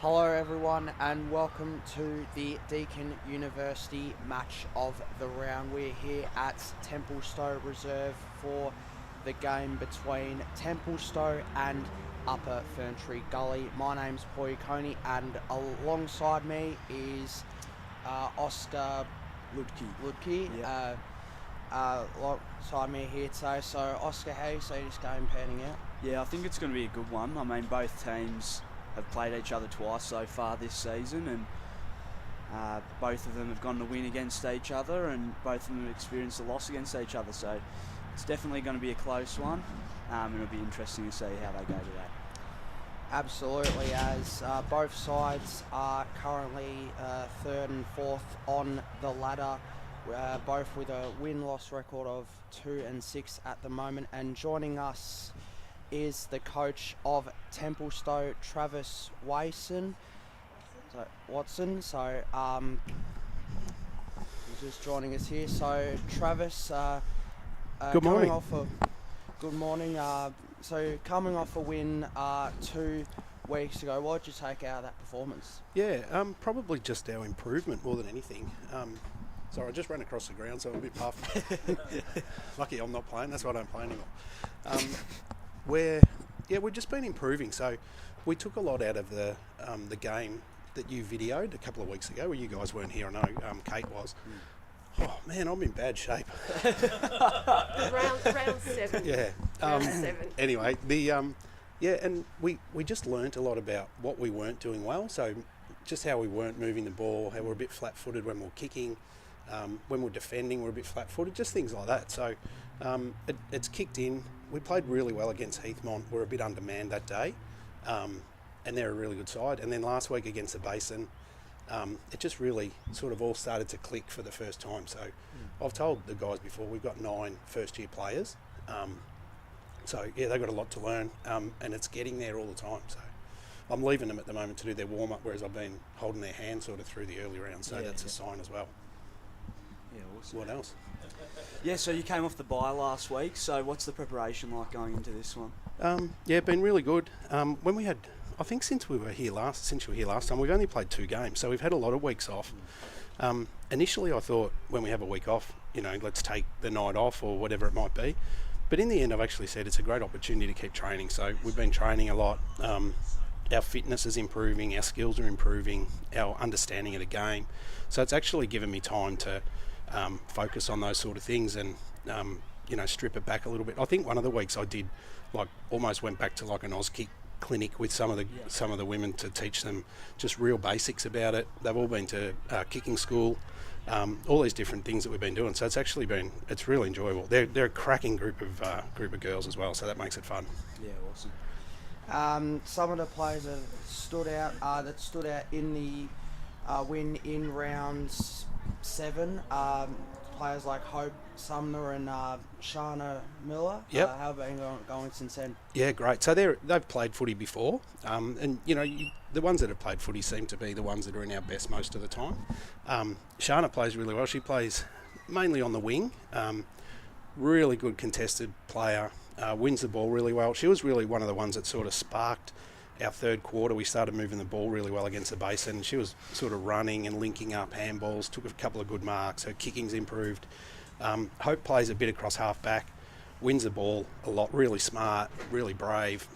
Hello everyone and welcome to the Deakin University match of the round. We're here at Templestowe Reserve for the game between Templestowe and Upper Ferntree Gully. My name's Paul Coney and alongside me is Oscar Ludke. Yep. Alongside me here today. So Oscar, how do you see this game panning out? Yeah, I think it's going to be a good one. I mean, both teams have played each other twice so far this season, and both of them have gone to win against each other, and both of them have experienced a loss against each other. So it's definitely going to be a close one, and it'll be interesting to see how they go today. Absolutely, as both sides are currently third and fourth on the ladder, both with a win-loss record of 2-6 at the moment. And joining us is the coach of Templestowe, Travis Watson. He's just joining us here. So Travis, good morning. Good morning. So coming off a win 2 weeks ago, what did you take out of that performance? Yeah, probably just our improvement more than anything. Sorry, I just ran across the ground, so I'm a bit puffed. Lucky I'm not playing. That's why I don't play anymore. We've just been improving. So we took a lot out of the game that you videoed a couple of weeks ago, where you guys weren't here. I know Kate was. Oh man, I'm in bad shape. round 7. Yeah. Round 7. Anyway, and we just learnt a lot about what we weren't doing well. So just how we weren't moving the ball, how we're a bit flat-footed when we're kicking, when we're defending, we're a bit flat-footed, just things like that. So it's kicked in. We played really well against Heathmont. We're a bit undermanned that day, and they're a really good side. And then last week against the Basin, it just really sort of all started to click for the first time. So I've told the guys before, we've got 9 first-year players. So yeah, they've got a lot to learn, and it's getting there all the time. So I'm leaving them at the moment to do their warm-up, whereas I've been holding their hand sort of through the early rounds. So that's a sign as well. Yeah, awesome. What else? Yeah, so you came off the bye last week, so what's the preparation like going into this one? Been really good. When we had, I think since you were here last time, we've only played 2 games, so we've had a lot of weeks off. Initially I thought when we have a week off, let's take the night off or whatever it might be. But in the end I've actually said it's a great opportunity to keep training. So we've been training a lot. Our fitness is improving, our skills are improving, our understanding of the game. So it's actually given me time to focus on those sort of things and strip it back a little bit. I think one of the weeks I did almost went back to like an Auskick clinic with some of the women to teach them just real basics about it. They've all been to kicking school, all these different things that we've been doing. So it's really enjoyable. They're a cracking group of girls as well, so that makes it fun. Yeah, awesome. Some of the players that stood out in the win in rounds 7, players like Hope Sumner and Shana Miller. Yep. How have they been going since then? Yeah, great. So they've played footy before, and the ones that have played footy seem to be the ones that are in our best most of the time. Shana plays really well. She plays mainly on the wing. Really good contested player. Wins the ball really well. She was really one of the ones that sort of sparked our third quarter. We started moving the ball really well against the Basin. She was sort of running and linking up handballs, took a couple of good marks. Her kicking's improved. Hope plays a bit across half back, wins the ball a lot, really smart, really brave,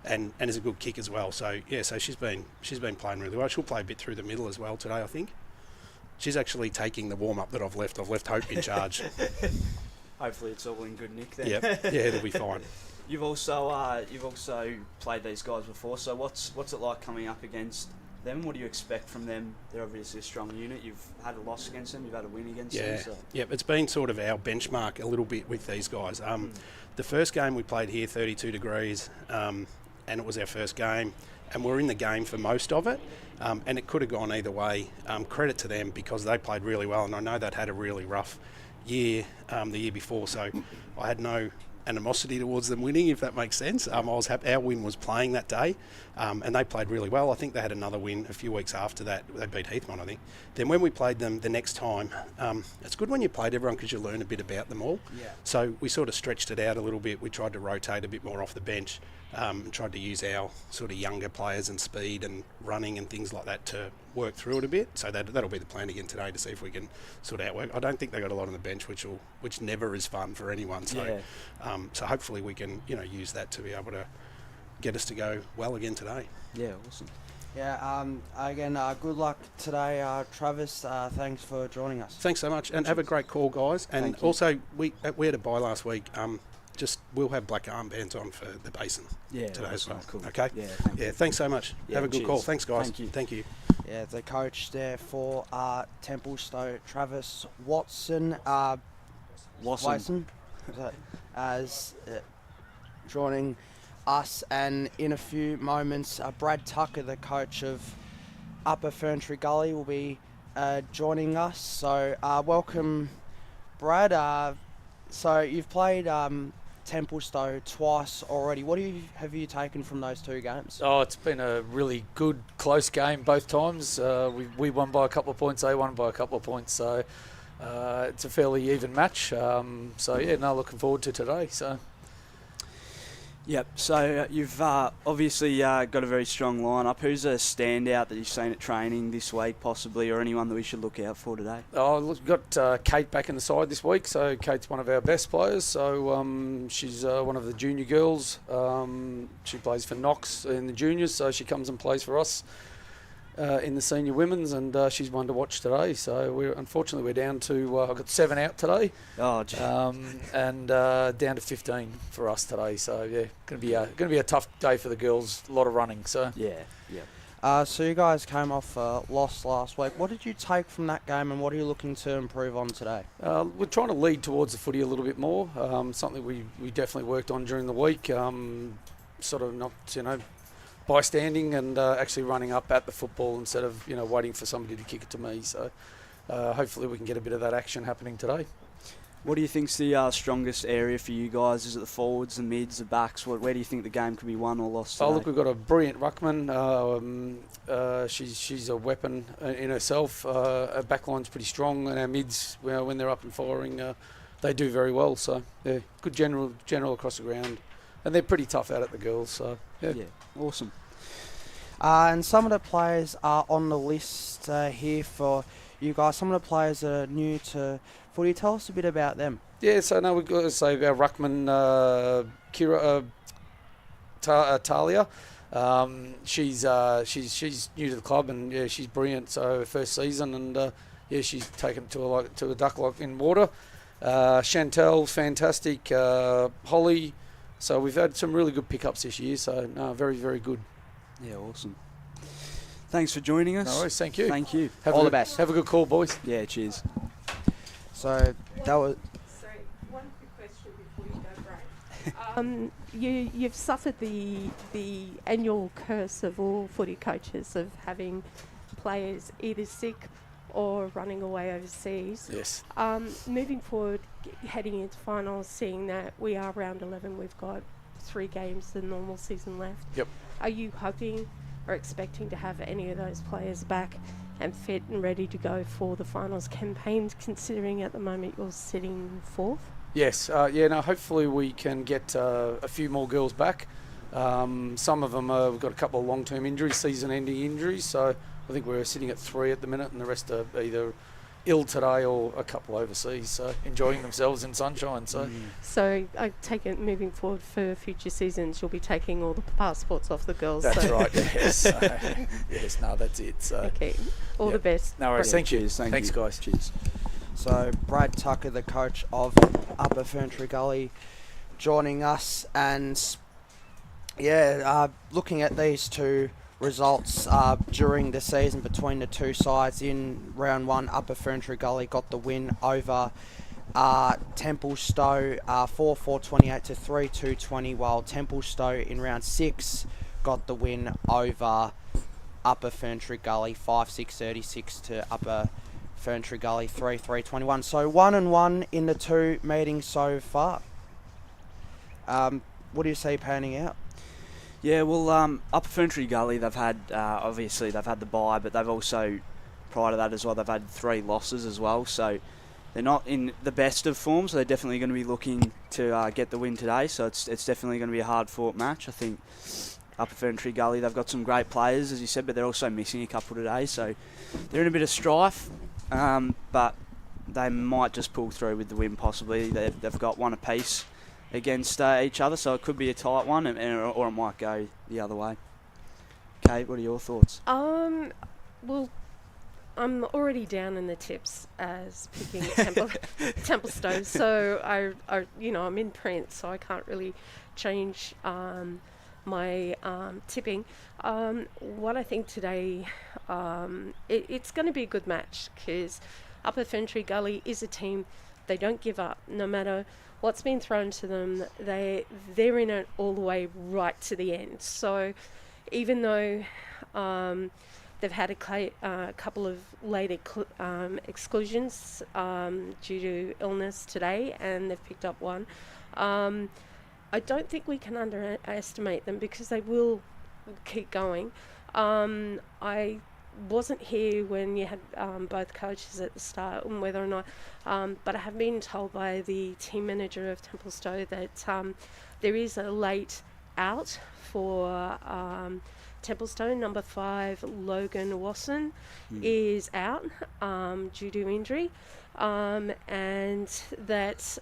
and is a good kick as well. So yeah, so she's been playing really well. She'll play a bit through the middle as well today, I think. She's actually taking the warm up that I've left. I've left Hope in charge. Hopefully it's all in good nick then. Yeah, it'll be fine. You've also played these guys before, so what's it like coming up against them? What do you expect from them? They're obviously a strong unit. You've had a loss against them, you've had a win against them. So. Yeah, it's been sort of our benchmark a little bit with these guys. The first game we played here, 32 degrees, and it was our first game, and we're in the game for most of it, and it could have gone either way. Credit to them because they played really well, and I know they'd had a really rough year the year before, so I had no animosity towards them winning, if that makes sense. I was happy our win was playing that day, and they played really well. I think they had another win a few weeks after that. They beat Heathmont, I think. Then when we played them the next time, it's good when you played everyone because you learn a bit about them all. Yeah. So we sort of stretched it out a little bit. We tried to rotate a bit more off the bench. Tried to use our sort of younger players and speed and running and things like that to work through it a bit. So that'll be the plan again today, to see if we can sort of outwork. I don't think they got a lot on the bench, which never is fun for anyone. So so hopefully we can use that to be able to get us to go well again today. Yeah, awesome. Yeah, again, good luck today, Travis. Thanks for joining us. Thanks so much, and have a great call, guys. And Thank you. also, we had a bye last week. We'll have black armbands on for the basin today as well. Cool. Okay. Yeah. Thanks so much. Yeah, have a good cheers. call. Thanks, guys. Thank you. Yeah, the coach there for Templestowe, Travis Watson. Watson, is that, as joining us, and in a few moments, Brad Tucker, the coach of Upper Ferntree Gully, will be joining us. So welcome, Brad. So you've played Templestowe twice already. What have you taken from those two games? Oh, it's been a really good, close game both times. We won by a couple of points, they won by a couple of points, so it's a fairly even match. Looking forward to today. So. Yep, so you've obviously got a very strong lineup. Who's a standout that you've seen at training this week possibly, or anyone that we should look out for today? Oh, look, we've got Kate back in the side this week, so Kate's one of our best players. So she's one of the junior girls. She plays for Knox in the juniors, so she comes and plays for us in the senior women's, and she's one to watch today. So unfortunately we're down to I've got 7 out today. Oh, gee. And down to 15 for us today. So yeah, going to be a tough day for the girls. A lot of running. So yeah. So you guys came off a loss last week. What did you take from that game, and what are you looking to improve on today? We're trying to lead towards the footy a little bit more. Something we definitely worked on during the week. Sort of not bystanding and actually running up at the football instead of waiting for somebody to kick it to me. So hopefully we can get a bit of that action happening today. What do you think's the strongest area for you guys? Is it the forwards, the mids, the backs? Where do you think the game could be won or lost today? Oh, look, we've got a brilliant ruckman. She's a weapon in herself. Our backline's pretty strong, and our mids, when they're up and firing, they do very well. So yeah, good general across the ground, and they're pretty tough out at the girls. So yeah. Awesome. And some of the players are on the list here for you guys. Some of the players that are new to footy. Tell us a bit about them. Yeah, so now we've got to say our ruckman, Kira Talia. She's new to the club, and yeah, she's brilliant. So her first season, and she's taken to a duck like in water. Chantel's fantastic. Holly. So we've had some really good pickups this year. So no, very, very good. Yeah, awesome. Thanks for joining us. No worries, thank you. Thank you. All the best. Have a good call, boys. Yeah, cheers. So that was. Sorry, one quick question before you go, Brad. You've suffered the annual curse of all footy coaches of having players either sick or running away overseas. Yes. Moving forward, heading into finals, seeing that we are round 11, we've got 3 games the normal season left. Yep. Are you hoping or expecting to have any of those players back and fit and ready to go for the finals campaigns, considering at the moment you're sitting 4th? Yes. Hopefully we can get a few more girls back. Some of them, we've got a couple of long-term injuries, season-ending injuries, so I think we're sitting at 3 at the minute, and the rest are either ill today or a couple overseas, so enjoying themselves in sunshine. So I take it moving forward for future seasons, you'll be taking all the passports off the girls. That's right. Yes. Yes. No, that's it. So Okay. All the best. no worries. Thank you. Cheers. Thanks, you. guys. Cheers. So Brad Tucker, the coach of Upper Ferntree Gully, joining us, and looking at these two results during the season between the two sides. In round 1, Upper Ferntree Gully got the win over Templestowe 4-4-28 to 3-2-20, while Templestowe in round 6 got the win over Upper Ferntree Gully 5-6-36 to Upper Ferntree Gully 3-3-21. So 1-1 in the 2 meetings so far. What do you see panning out? Yeah, well, Upper Ferntree Gully, they've had, obviously they've had the bye, but they've also, prior to that as well, they've had 3 losses as well. So they're not in the best of form, so they're definitely going to be looking to get the win today. So it's definitely going to be a hard-fought match. I think Upper Ferntree Gully, they've got some great players, as you said, but they're also missing a couple today, so they're in a bit of strife. But they might just pull through with the win, possibly. They've got one apiece against each other, so it could be a tight one, or it might go the other way. Kate, what are your thoughts? Well, I'm already down in the tips as picking Templestowe, so I'm in print, so I can't really change my tipping. What I think today, it's going to be a good match because Upper Ferntree Gully is a team. They don't give up, no matter what's been thrown to them. They're in it all the way right to the end. So even though they've had a couple of late exclusions due to illness today, and they've picked up one, I don't think we can underestimate them because they will keep going. I wasn't here when you had both coaches at the start, and whether or not, but I have been told by the team manager of Templestowe that there is a late out for Templestowe. Number 5, Logan Wasson, is out due to injury, and that's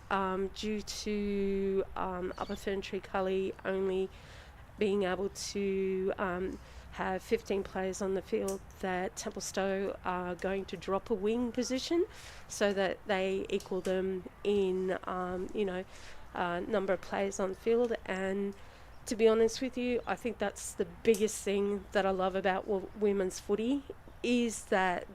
due to Upper Ferntree Gully only being able to have 15 players on the field, that Templestowe are going to drop a wing position so that they equal them in number of players on the field. And to be honest with you, I think that's the biggest thing that I love about women's footy, is that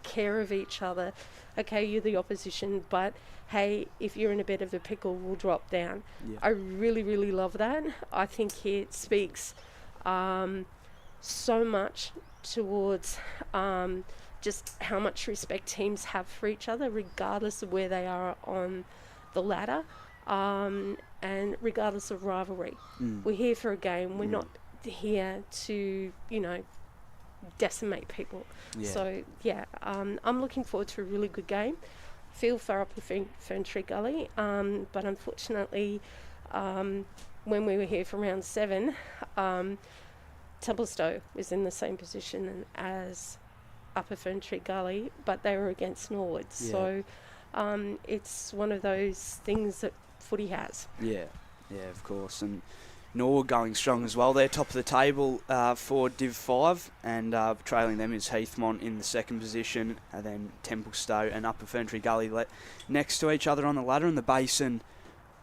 care of each other. Okay, you're the opposition, but hey, if you're in a bit of a pickle, we'll drop down. Yeah. I really, really love that. I think it speaks so much towards just how much respect teams have for each other, regardless of where they are on the ladder, and regardless of rivalry. We're here for a game. We're not here to, decimate people. Yeah. So, I'm looking forward to a really good game. Feel for Upper Ferntree Gully, but unfortunately, when we were here for round 7, Templestowe is in the same position as Upper Ferntree Gully, but they were against Norwood. Yeah. So it's one of those things that footy has. Yeah, of course. And Norwood going strong as well. They're top of the table for Div 5, and trailing them is Heathmont in the second position, and then Templestowe and Upper Ferntree Gully next to each other on the ladder, and the Basin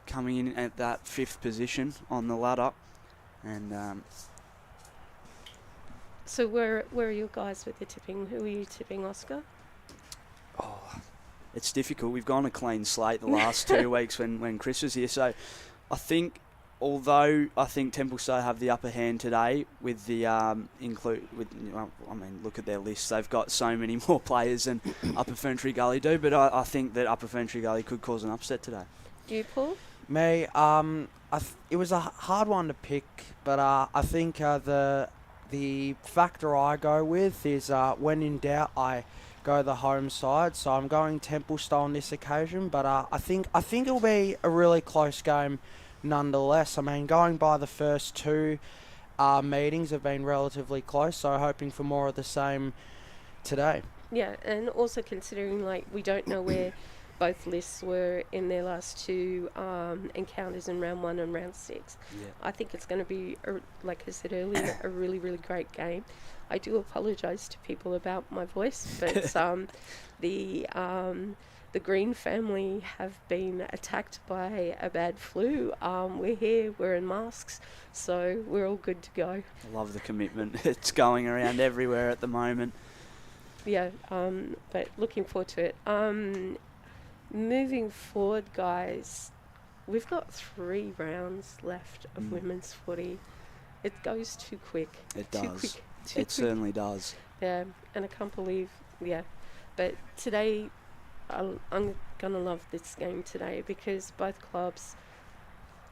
coming in at that 5th position on the ladder. And so where are you guys with the tipping? Who are you tipping, Oscar? It's difficult. We've gone a clean slate the last 2 weeks when Chris was here. So I think, although I think Templestowe have the upper hand today with the look at their list. They've got so many more players than Upper Ferntree Gully do, but I think that Upper Ferntree Gully could cause an upset today. You, Paul? Me, it was a hard one to pick, but I think the factor I go with is when in doubt, I go the home side. So I'm going Templestowe on this occasion, but I think it'll be a really close game nonetheless. I mean, going by the first 2 meetings have been relatively close, so hoping for more of the same today. Yeah, and also considering we don't know where both lists were in their last 2 encounters in round 1 and round 6. Yeah. I think it's going to be, like I said earlier, a really, really great game. I do apologise to people about my voice, but the Green family have been attacked by a bad flu. We're here, we're in masks, so we're all good to go. I love the commitment. It's going around everywhere at the moment. Yeah, but looking forward to it. Moving forward, guys, we've got 3 rounds left of women's footy. It goes too quick. It does. It certainly does. Yeah, and I can't believe, But today, I'm going to love this game today because both clubs,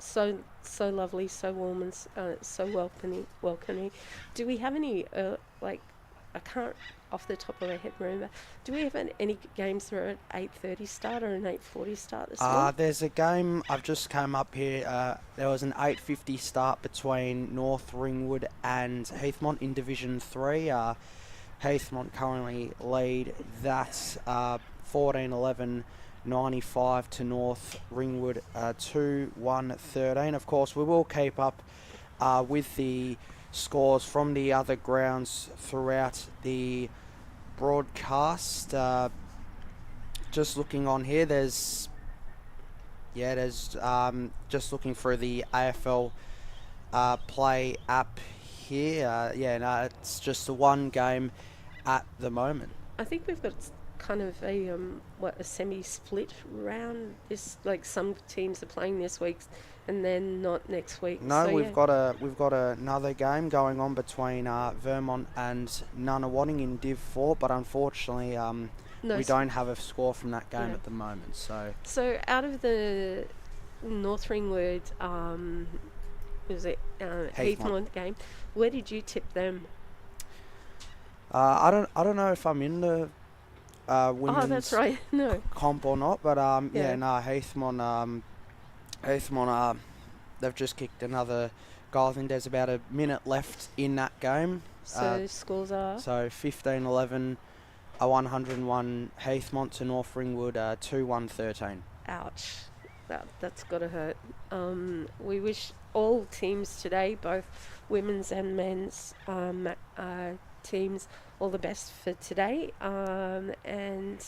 so lovely, so warm and so welcoming. Do we have any, I can't off the top of my head remember. Do we have any games that are at 8:30 start or an 8:40 start this morning? There's a game, I've just come up here, there was an 8:50 start between North Ringwood and Heathmont in Division 3. Heathmont currently lead that 14-11, 95 to North Ringwood 2-1-13. Of course, we will keep up with the scores from the other grounds throughout the broadcast. Just looking on here, there's just looking through the AFL Play app here. It's just the one game at the moment. I think we've got kind of a semi-split round. This, like, some teams are playing this week and then not next week. No, so, we've got another game going on between Vermont and Nunawading in Div 4, but unfortunately we don't have a score from that game at the moment. So out of the North Ringwood Heathmont game, where did you tip them? I don't know if I'm in the women's that's right. No. comp or not, but Heathmont they've just kicked another goal. I think there's about a minute left in that game. So scores are? So 15-11, 101 Heathmont to North Ringwood 2-1-13. Ouch. That's got to hurt. We wish all teams today, both women's and men's teams, all the best for today. And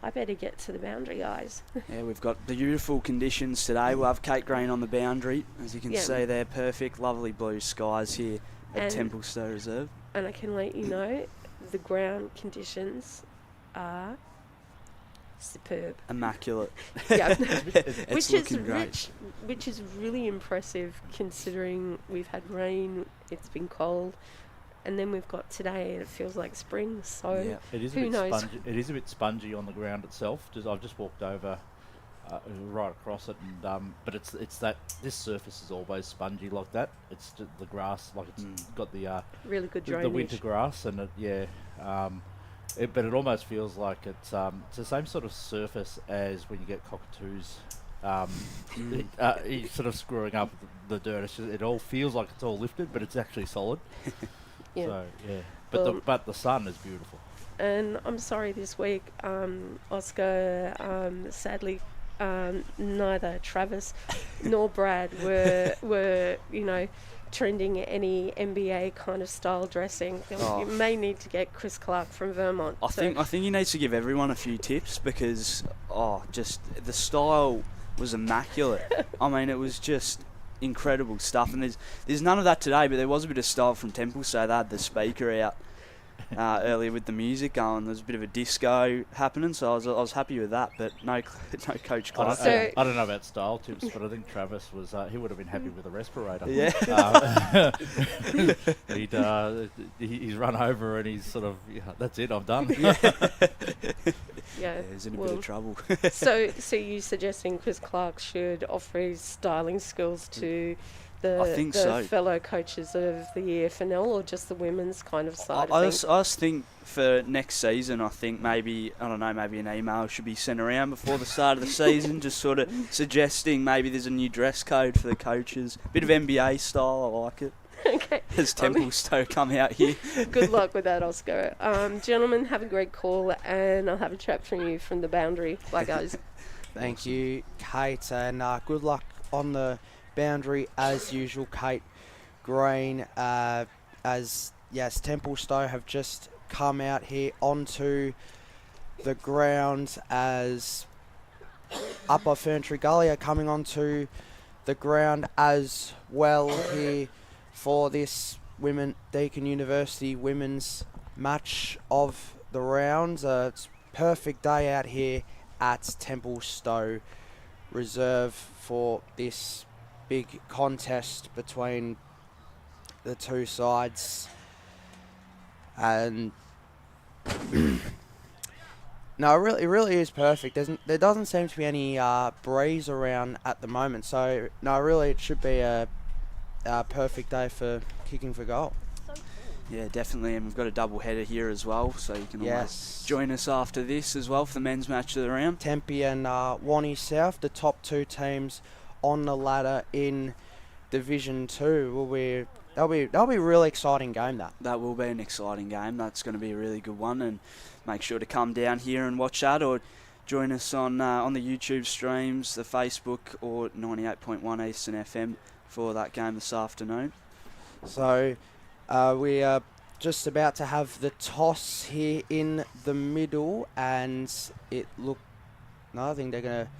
I better get to the boundary, guys. Yeah, we've got beautiful conditions today. We'll have Kate Green on the boundary. As you can see, they're perfect, lovely blue skies here at Templestowe Reserve. And I can let you know, the ground conditions are superb. Immaculate. Yeah. It's looking great. Which is really impressive considering we've had rain, it's been cold, and then we've got today and it feels like spring, so it is who knows? It is a bit spongy on the ground itself. I've just walked over right across it, and but it's that this surface is always spongy like that. It's just the grass, like it's got the really good the drainage. winter grass, and but it almost feels like it's the same sort of surface as when you get cockatoos. He's sort of screwing up the dirt. It's just, it all feels like it's all lifted, but it's actually solid. Yeah. So Well, but the sun is beautiful. And I'm sorry, this week, Oscar, sadly, neither Travis nor Brad were trending any NBA kind of style dressing. You may need to get Chris Clark from Vermont. I think he needs to give everyone a few tips because just the style was immaculate. I mean, it was just incredible stuff, and there's none of that today, but there was a bit of style from Templestowe. They had the speaker out earlier with the music going. There was a bit of a disco happening, so I was happy with that, but no Coach Clark. I don't know about style tips, but I think Travis was he would have been happy with a respirator. Yeah. He's run over and he's sort of, that's it, I'm done. Yeah, he's in a bit of trouble. so you're suggesting Chris Clark should offer his styling skills to the fellow coaches of the EFNL, or just the women's kind of side of things? I just think for next season, I think maybe an email should be sent around before the start of the season, just sort of suggesting maybe there's a new dress code for the coaches. Bit of NBA style, I like it. Okay. Has Templestowe come out here? Good luck with that, Oscar. Gentlemen, have a great call, and I'll have a chat from you from the boundary. Bye, guys. Thank you, Kate, and good luck on the boundary as usual, Kate Green. Templestowe have just come out here onto the ground as Upper Ferntree Gully are coming onto the ground as well here for this Deakin University women's match of the round. It's a perfect day out here at Templestowe Reserve for this big contest between the two sides. And no, it really is perfect. There doesn't seem to be any breeze around at the moment, so no, really it should be a perfect day for kicking for goal. Yeah, definitely, and we've got a double header here as well, so you can always join us after this as well for the men's match of the round. Tempe and Wani South, the top two teams on the ladder in Division 2. That'll be a really exciting game, That will be an exciting game. That's going to be a really good one, and make sure to come down here and watch that, or join us on the YouTube streams, the Facebook, or 98.1 Eastern FM for that game this afternoon. So we are just about to have the toss here in the middle, and I think they're going to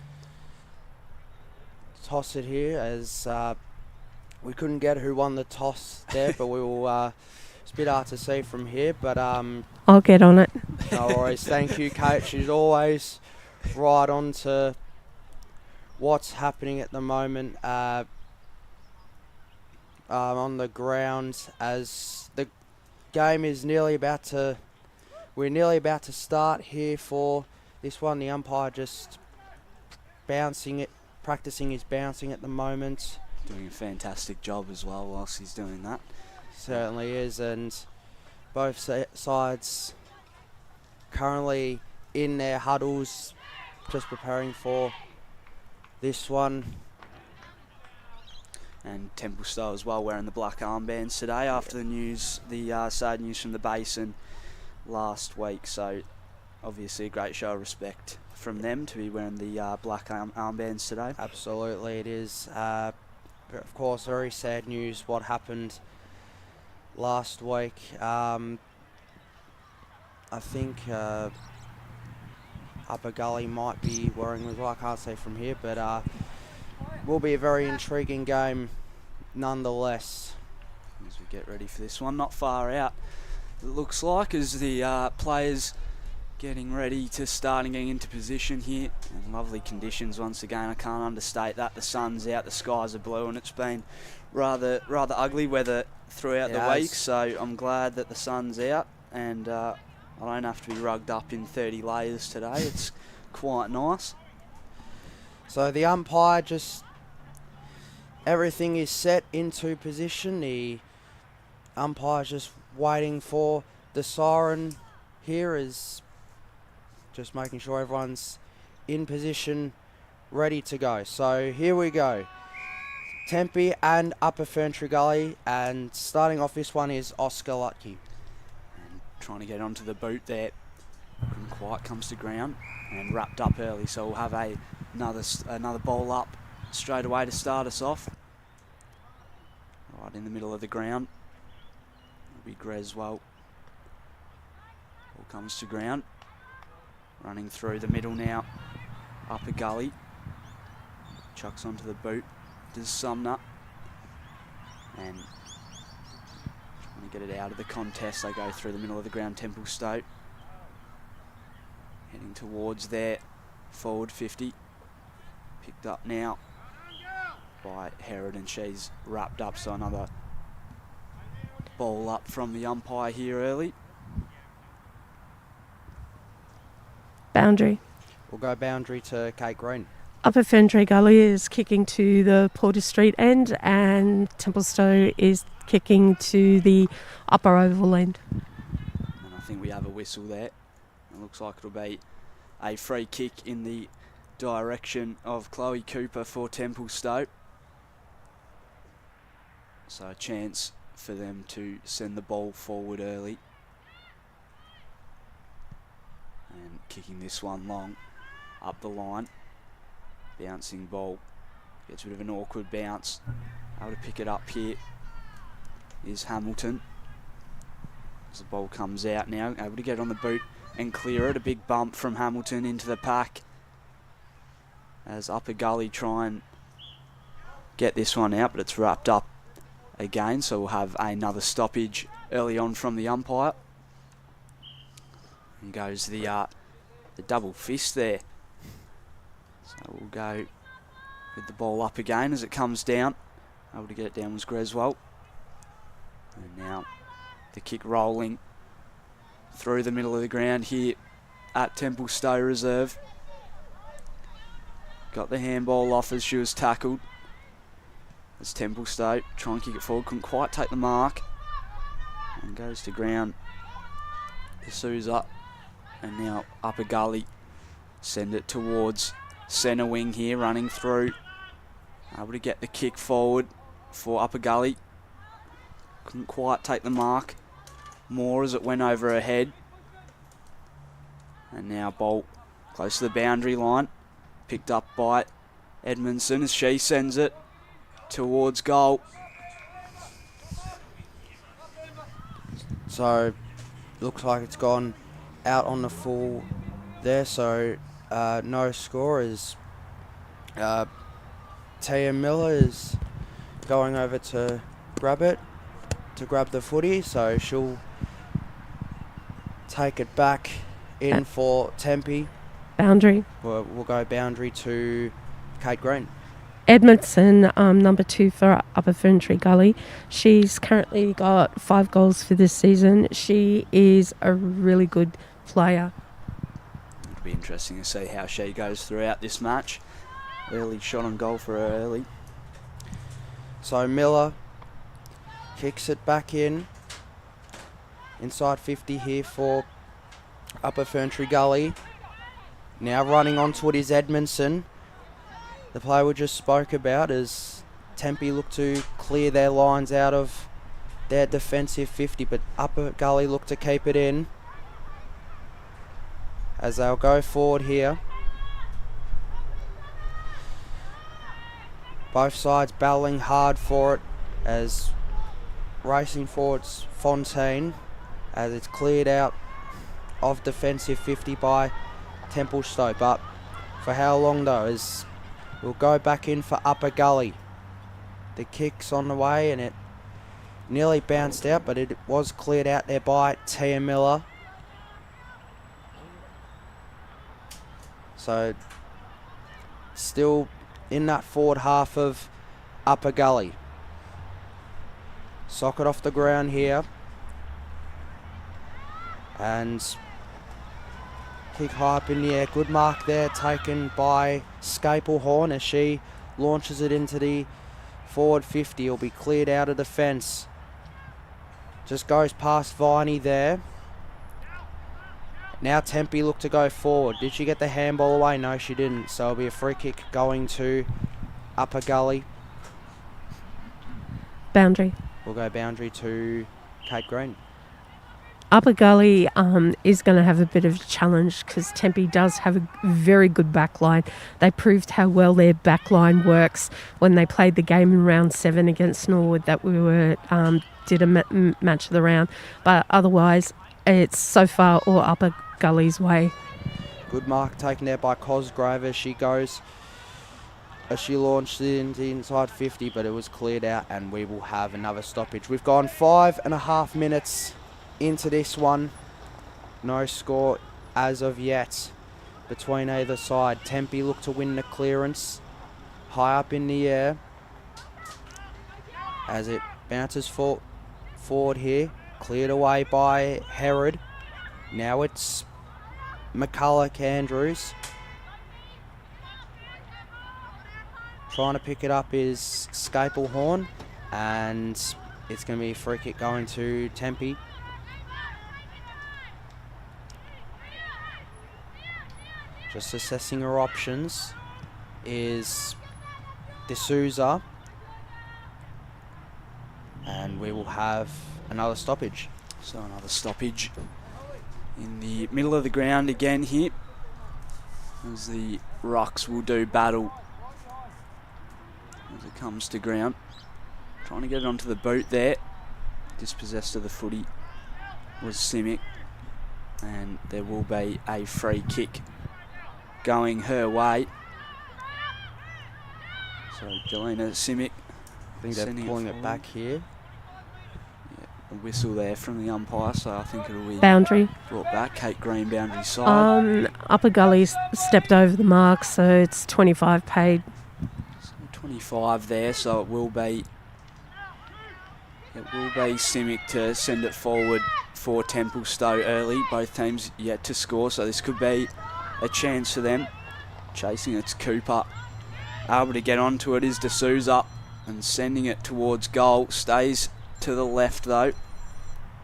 toss it here, as we couldn't get who won the toss there, but we will. It's a bit hard to see from here, but I'll get on it. no worries. Thank you, Kate. She's always right on to what's happening at the moment on the ground, as the game is nearly about to. We're nearly about to start here for this one. The umpire just practicing his bouncing at the moment. Doing a fantastic job as well whilst he's doing that. Certainly is, and both sides currently in their huddles, just preparing for this one. And Templestowe as well, wearing the black armbands today after the sad news from the Basin last week. So obviously a great show of respect from them to be wearing the black armbands today. Absolutely, it is. Of course, very sad news what happened last week. I think Upper Gully might be wearing as well. I can't say from here, but will be a very intriguing game nonetheless. As we get ready for this one, not far out it looks like, as the players getting ready to start and getting into position here. And lovely conditions once again. I can't understate that. The sun's out, the skies are blue, and it's been rather ugly weather throughout the week. So I'm glad that the sun's out, and I don't have to be rugged up in 30 layers today. It's quite nice. So the umpire everything is set into position. The umpire's just waiting for the siren here, is just making sure everyone's in position, ready to go. So here we go. Tempe and Upper Ferntree Gully, and starting off this one is Oscar Lutke. And trying to get onto the boot there. Couldn't quite, comes to ground and wrapped up early, so we'll have another ball up straight away to start us off. Right in the middle of the ground. It'll be Greswell. Ball comes to ground. Running through the middle now. Upper Gully. Chucks onto the boot. Does Sumner. And trying to get it out of the contest. They go through the middle of the ground. Templestowe. Heading towards their forward 50. Picked up now by Herod, and she's wrapped up, so another ball up from the umpire here early. Boundary. We'll go boundary to Kate Green. Upper Ferntree Gully is kicking to the Porter Street end, and Templestowe is kicking to the Upper Oval end. And I think we have a whistle there. It looks like it'll be a free kick in the direction of Chloe Cooper for Templestowe. So a chance for them to send the ball forward early. And kicking this one long up the line. Bouncing ball. Gets a bit of an awkward bounce. Able to pick it up here is Hamilton. As the ball comes out now, able to get on the boot and clear it. A big bump from Hamilton into the pack, as Upper Gully try and get this one out, but it's wrapped up again, so we'll have another stoppage early on from the umpire. And goes the double fist there. So we'll go with the ball up again as it comes down. Able to get it down was Greswell. And now the kick rolling through the middle of the ground here at Templestowe Reserve. Got the handball off as she was tackled. As Templestowe trying to kick it forward, couldn't quite take the mark. and goes to ground. D'Souza, and now Upper Gully send it towards centre wing here, running through. Able to get the kick forward for Upper Gully. Couldn't quite take the mark. More as it went over her head. And now Bolt close to the boundary line. Picked up by Edmondson as she sends it towards goal. So, looks like it's gone out on the full there, so no score as Tia Miller is going over to grab it, to grab the footy, so she'll take it back in for Tempe. Boundary. We'll go boundary to Kate Green. Edmondson, number 2 for Upper Ferntree Gully. She's currently got 5 goals for this season. She is a really good player. It'll be interesting to see how she goes throughout this match. Early shot on goal for her early. So Miller kicks it back in. Inside 50 here for Upper Ferntree Gully. Now running onto it is Edmondson, the player we just spoke about, as Tempe look to clear their lines out of their defensive 50, but Upper Gully look to keep it in as they'll go forward here. Both sides battling hard for it as racing forwards Fontaine, as it's cleared out of defensive 50 by Templestowe, but for how long though, as we'll go back in for Upper Gully. The kick's on the way and it nearly bounced out, but it was cleared out there by Tia Miller. So still in that forward half of Upper Gully. Sock it off the ground here. And kick high up in the air. Good mark there taken by Scaplehorn as she launches it into the forward 50. It'll be cleared out of the fence. Just goes past Viney there. Now Tempe look to go forward. Did she get the handball away? No, she didn't. So it'll be a free kick going to Upper Gully. Boundary. We'll go boundary to Kate Green. Upper Gully is going to have a bit of a challenge because Tempe does have a very good backline. They proved how well their backline works when they played the game in round 7 against Norwood that we were did a match of the round. But otherwise, it's so far all Upper Gully's way. Good mark taken there by Cosgrove as she goes, as she launched it into the inside 50, but it was cleared out and we will have another stoppage. We've gone 5.5 minutes into this one. No score as of yet between either side. Tempe look to win the clearance high up in the air as it bounces forward here. Cleared away by Herod. Now it's McCulloch Andrews. Trying to pick it up is Scaplehorn, and it's going to be a free kick going to Tempe. Just assessing her options is D'Souza, and we will have another stoppage. So another stoppage in the middle of the ground again here, as the Rucks will do battle as it comes to ground. Trying to get it onto the boot there. Dispossessed of the footy was Simic, and there will be a free kick going her way. So Jelena Simic, I think they're pulling it back here. a whistle there from the umpire, so I think it'll be Boundary. brought back. Kate Green boundary side. Upper Gully stepped over the mark, so it's 25 paid. So 25 there, so it will be Simic to send it forward for Templestowe early. Both teams yet to score, so this could be a chance for them. Chasing it's Cooper. Able to get onto it is D'Souza and sending it towards goal. Stays to the left though.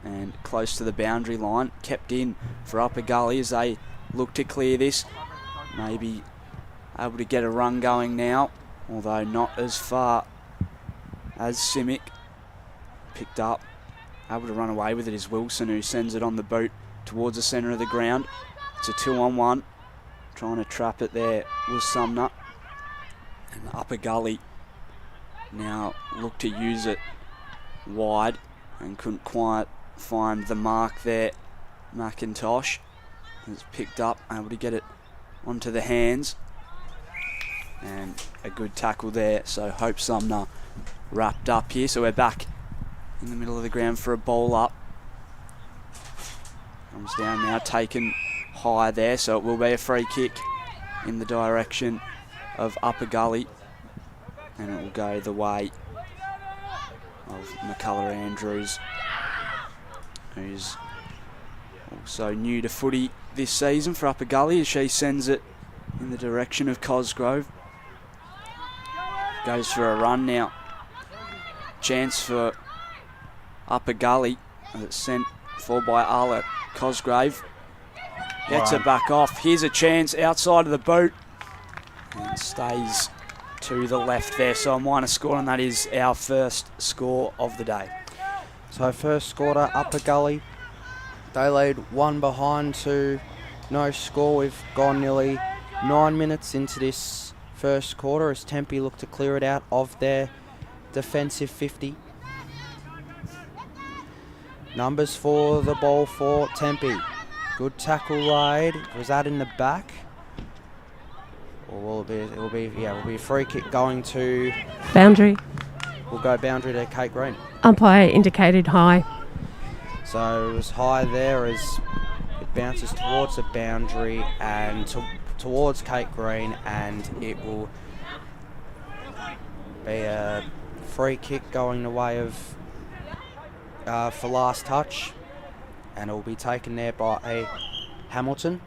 and close to the boundary line. Kept in for Upper Gully as they look to clear this. Maybe able to get a run going now, although not as far as Simic. Picked up. Able to run away with it is Wilson, who sends it on the boot towards the centre of the ground. It's a 2-on-1. Trying to trap it there was Sumner. And Upper Gully now look to use it wide and couldn't quite find the mark there. McIntosh has picked up, able to get it onto the hands. And a good tackle there, so Hope Sumner wrapped up here. So we're back in the middle of the ground for a bowl up. Comes down now, taken high there, so it will be a free kick in the direction of Upper Gully. And it will go the way of McCullough Andrews, who's also new to footy this season for Upper Gully, as she sends it in the direction of Cosgrove. Goes for a run now. Chance for Upper Gully. It's sent forward by Arla Cosgrave. Gets it back off. Here's a chance outside of the boot. And stays to the left there. So a minor score, and that is our first score of the day. So first quarter, Upper Gully. They laid one behind to no score. We've gone nearly 9 minutes into this first quarter as Tempe look to clear it out of their defensive 50. Numbers for the ball for Tempe. Good tackle laid. Was that in the back? Or will it be a free kick going to Boundary. We'll go boundary to Kate Green. Umpire indicated high. So it was high there as it bounces towards the boundary and towards Kate Green, and it will be a free kick going the way of for last touch, and it will be taken there by Hamilton.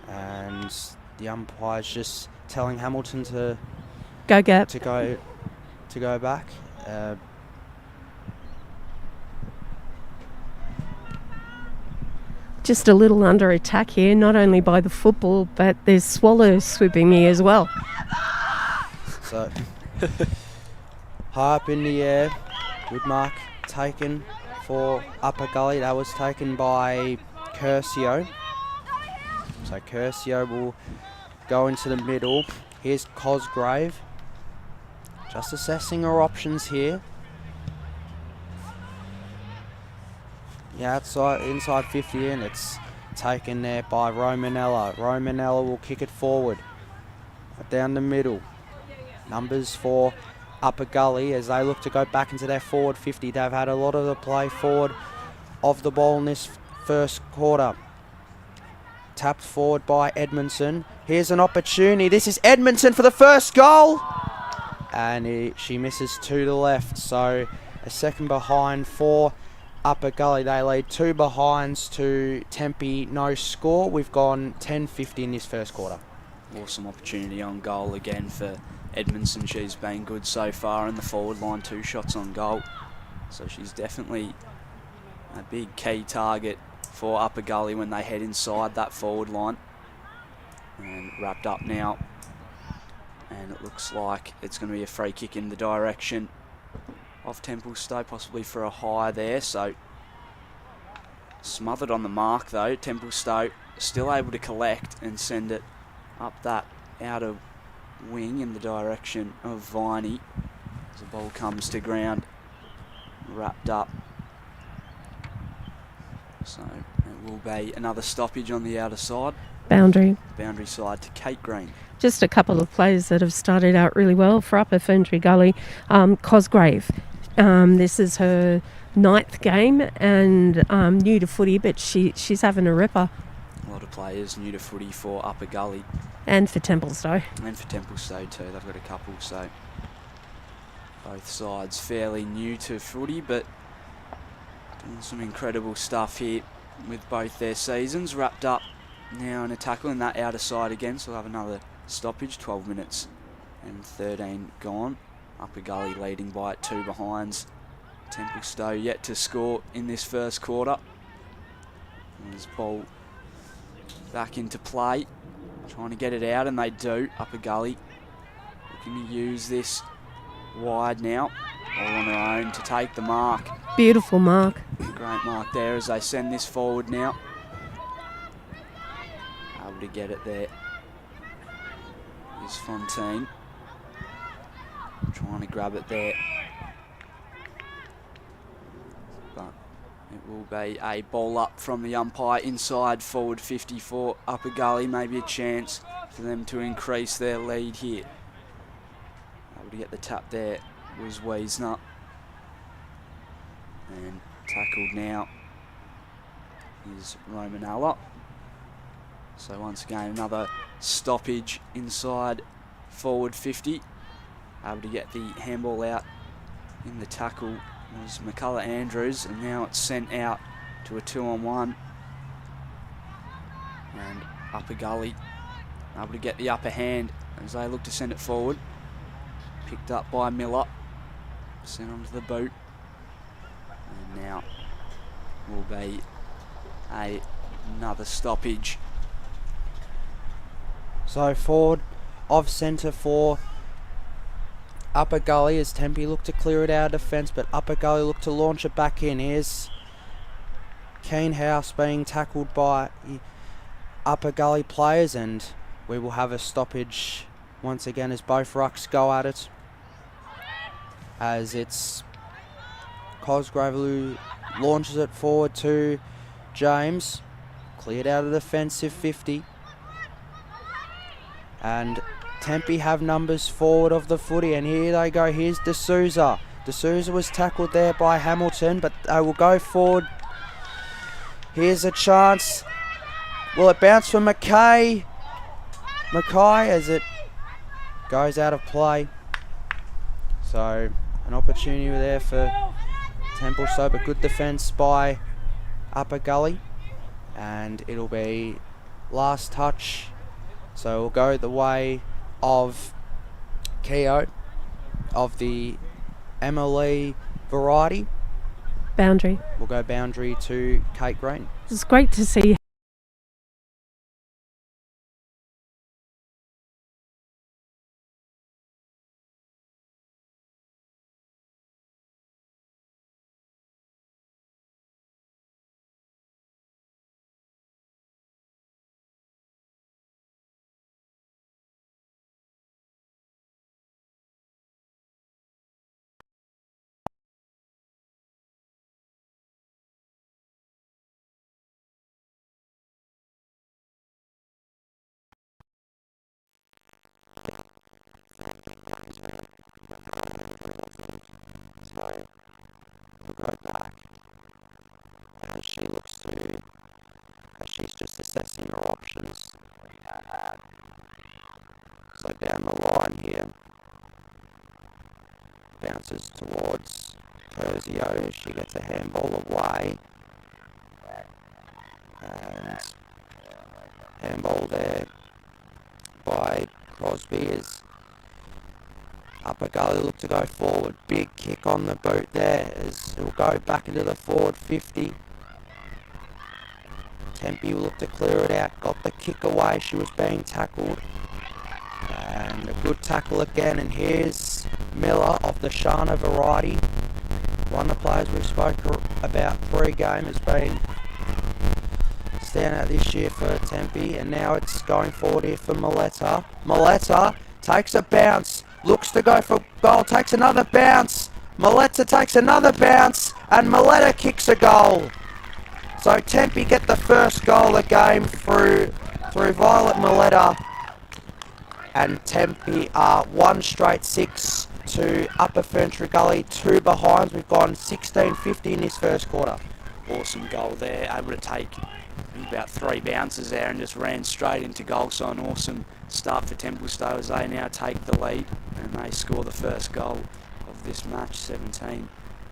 And the umpire's just telling Hamilton to go back. Just a little under attack here, not only by the football, but there's swallows swooping me as well. So high up in the air, good mark taken for Upper Gully. That was taken by Curcio. So Curcio will go into the middle. Here's Cosgrave. Just assessing her options here. Yeah, inside 50, and it's taken there by Romanella. Romanella will kick it forward. Down the middle. Numbers for Upper Gully as they look to go back into their forward 50. They've had a lot of the play forward of the ball in this first quarter. Tapped forward by Edmondson. Here's an opportunity. This is Edmondson for the first goal. And she misses to the left. So a second behind for Upper Gully. They lead 2 behinds to Tempe, no score. We've gone 10-50 in this first quarter. Awesome opportunity on goal again for Edmondson. She's been good so far in the forward line, 2 shots on goal. So she's definitely a big key target for Upper Gully when they head inside that forward line. And wrapped up now. And it looks like it's going to be a free kick in the direction of Templestowe, possibly for a high there. So smothered on the mark though. Templestowe still able to collect and send it up that outer wing in the direction of Viney as the ball comes to ground. Wrapped up. So it will be another stoppage on the outer side. Boundary Side to Kate Green. Just a couple of players that have started out really well for Upper Ferntree Gully. Cosgrave. This is her 9th game and new to footy, but she's having a ripper. A lot of players new to footy for Upper Gully. And for Templestowe. And for Templestowe too. They've got a couple, so both sides fairly new to footy, but doing some incredible stuff here with both their seasons. Wrapped up now in a tackle in that outer side again, so we'll have another stoppage. 12 minutes and 13 gone. Upper Gully leading by 2 behinds Templestowe yet to score in this first quarter. There's ball back into play, trying to get it out, and they do. Upper Gully looking to use this wide now, all on their own to take the mark. Beautiful mark. Great mark there as they send this forward now. Able to get it there is Fontaine. Trying to grab it there. But it will be a ball up from the umpire inside forward 50 for Upper Gully. Maybe a chance for them to increase their lead here. Able to get the tap there was Wiesner. And tackled now is Romanella. So once again, another stoppage inside forward 50. Able to get the handball out in the tackle was McCullough Andrews, and now it's sent out to a 2-on-1. And Upper Gully able to get the upper hand as they look to send it forward. Picked up by Miller, sent onto the boot. And now will be another stoppage. So forward of centre for Upper Gully as Tempe look to clear it out of defence, but Upper Gully look to launch it back in. Here's Keenhouse being tackled by Upper Gully players, and we will have a stoppage once again as both rucks go at it. As it's Cosgrove who launches it forward to James, cleared out of the defensive 50. And Tempe have numbers forward of the footy, and here they go. Here's D'Souza. D'Souza was tackled there by Hamilton, but they will go forward. Here's a chance. Will it bounce for Mackay as it goes out of play? So an opportunity there for Templestowe, but good defence by Upper Gully, and it'll be last touch. So we'll go the way of Keogh of the MLE variety. Boundary. We'll go boundary to Kate Green. It's great to see So we'll go back as she looks to, as she's just assessing her options. So down the line here, bounces towards Terzio. She gets a handball away, and handball there by Crosby as Upper Gully look to go forward. Big kick on the boot there as it will go back into the forward 50. Tempe will look to clear it out. Got the kick away. She was being tackled. And a good tackle again. And here's Miller of the Shana variety. One of the players we spoke about pre-game has been standout this year for Tempe. And now it's going forward here for Maletta. Maletta takes a bounce. Looks to go for goal, takes another bounce. Maletta takes another bounce, and Maletta kicks a goal. So Tempe get the first goal of the game through Violet Maletta. And Tempe are 1 straight 6 to Upper Ferntree Gully, 2 behinds. We've gone 16-50 in this first quarter. Awesome goal there, able to take about 3 bounces there and just ran straight into goal. So an awesome start for Templestowe as they now take the lead and they score the first goal of this match. 17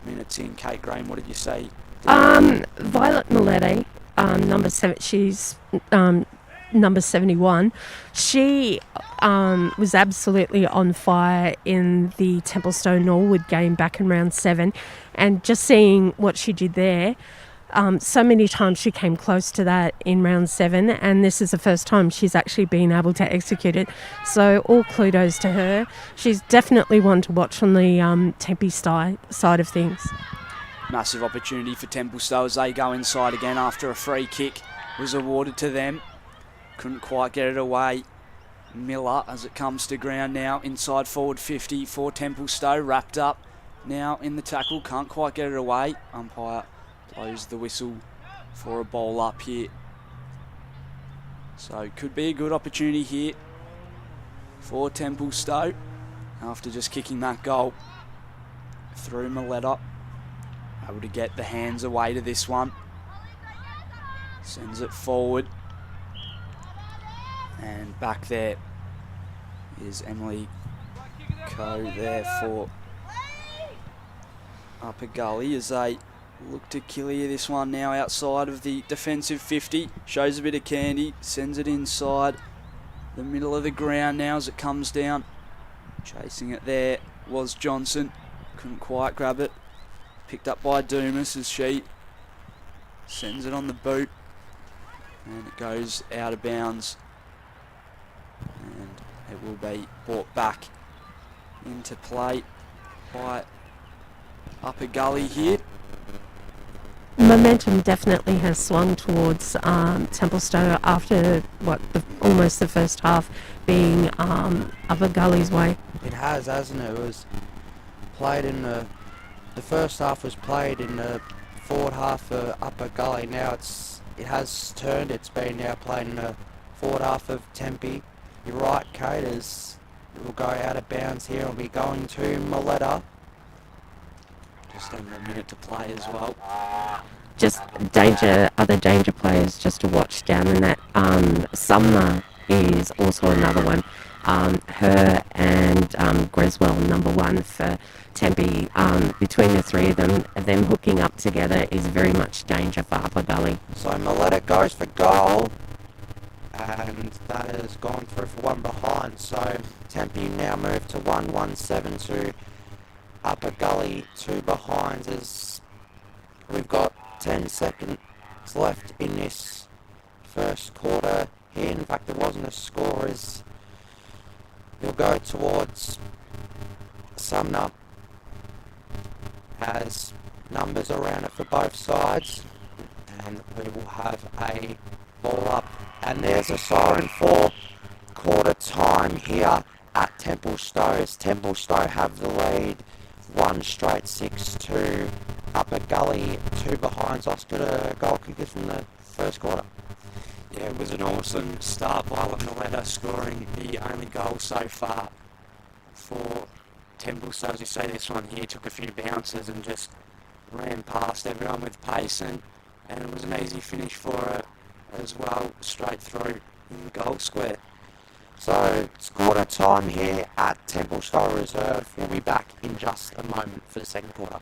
minutes in. Kate Graham, what did you say? Violet Maletta, number 7. She's number 71. She was absolutely on fire in the Templestowe Norwood game back in round 7, and just seeing what she did there, so many times she came close to that in round 7, and this is the first time she's actually been able to execute it. So all kudos to her. She's definitely one to watch on the Tempe side of things. Massive opportunity for Templestowe as they go inside again after a free kick was awarded to them. Couldn't quite get it away. Miller, as it comes to ground now, inside forward 50 for Templestowe, wrapped up now in the tackle, can't quite get it away. Umpire blows the whistle for a bowl up here. So could be a good opportunity here for Templestowe after just kicking that goal through Milletta. Able to get the hands away to this one. Sends it forward. And back there is Emily Coe there for Upper Gully as they look to clear this one now outside of the defensive 50. Shows a bit of candy, sends it inside the middle of the ground now as it comes down. Chasing it there was Johnson. Couldn't quite grab it. Picked up by Dumas as she sends it on the boot. And it goes out of bounds. And it will be brought back into play by Upper Gully here. Momentum definitely has swung towards Templestowe after almost the first half being Upper Gully's way. It has, hasn't it? It was played in the first half was played in the forward half for Upper Gully. Now it has turned. It's been now played in the forward half of Tempe. You're right, Kate, as it will go out of bounds here. It'll be going to Milletta. Just under a minute to play as well. Just other danger players just to watch down in that. Sumner is also another one. Her and Greswell, number 1 for Tempe. Between the three of them hooking up together is very much danger for Upper Gully. So Milletta goes for goal. And that has gone through for 1 behind. So Tempe now move to 1-1-7 to Upper Gully 2 behinds as we've got 10 seconds left in this first quarter here. In fact, there wasn't a score as you'll go towards Sumner as numbers around it for both sides, and we will have a ball up. And there's a siren for quarter time here at Templestowe. Templestowe have the lead, 1 straight 6-2. Upper Gully 2 behinds. Oscar goal kickers from the first quarter. Yeah, it was an awesome start by Milletta, scoring the only goal so far for Templestowe. As you say, this one here took a few bounces and just ran past everyone with pace, and it was an easy finish for her as well, straight through in the goal square. So it's quarter time here at Templestowe Reserve. We'll be back in just a moment for the second quarter.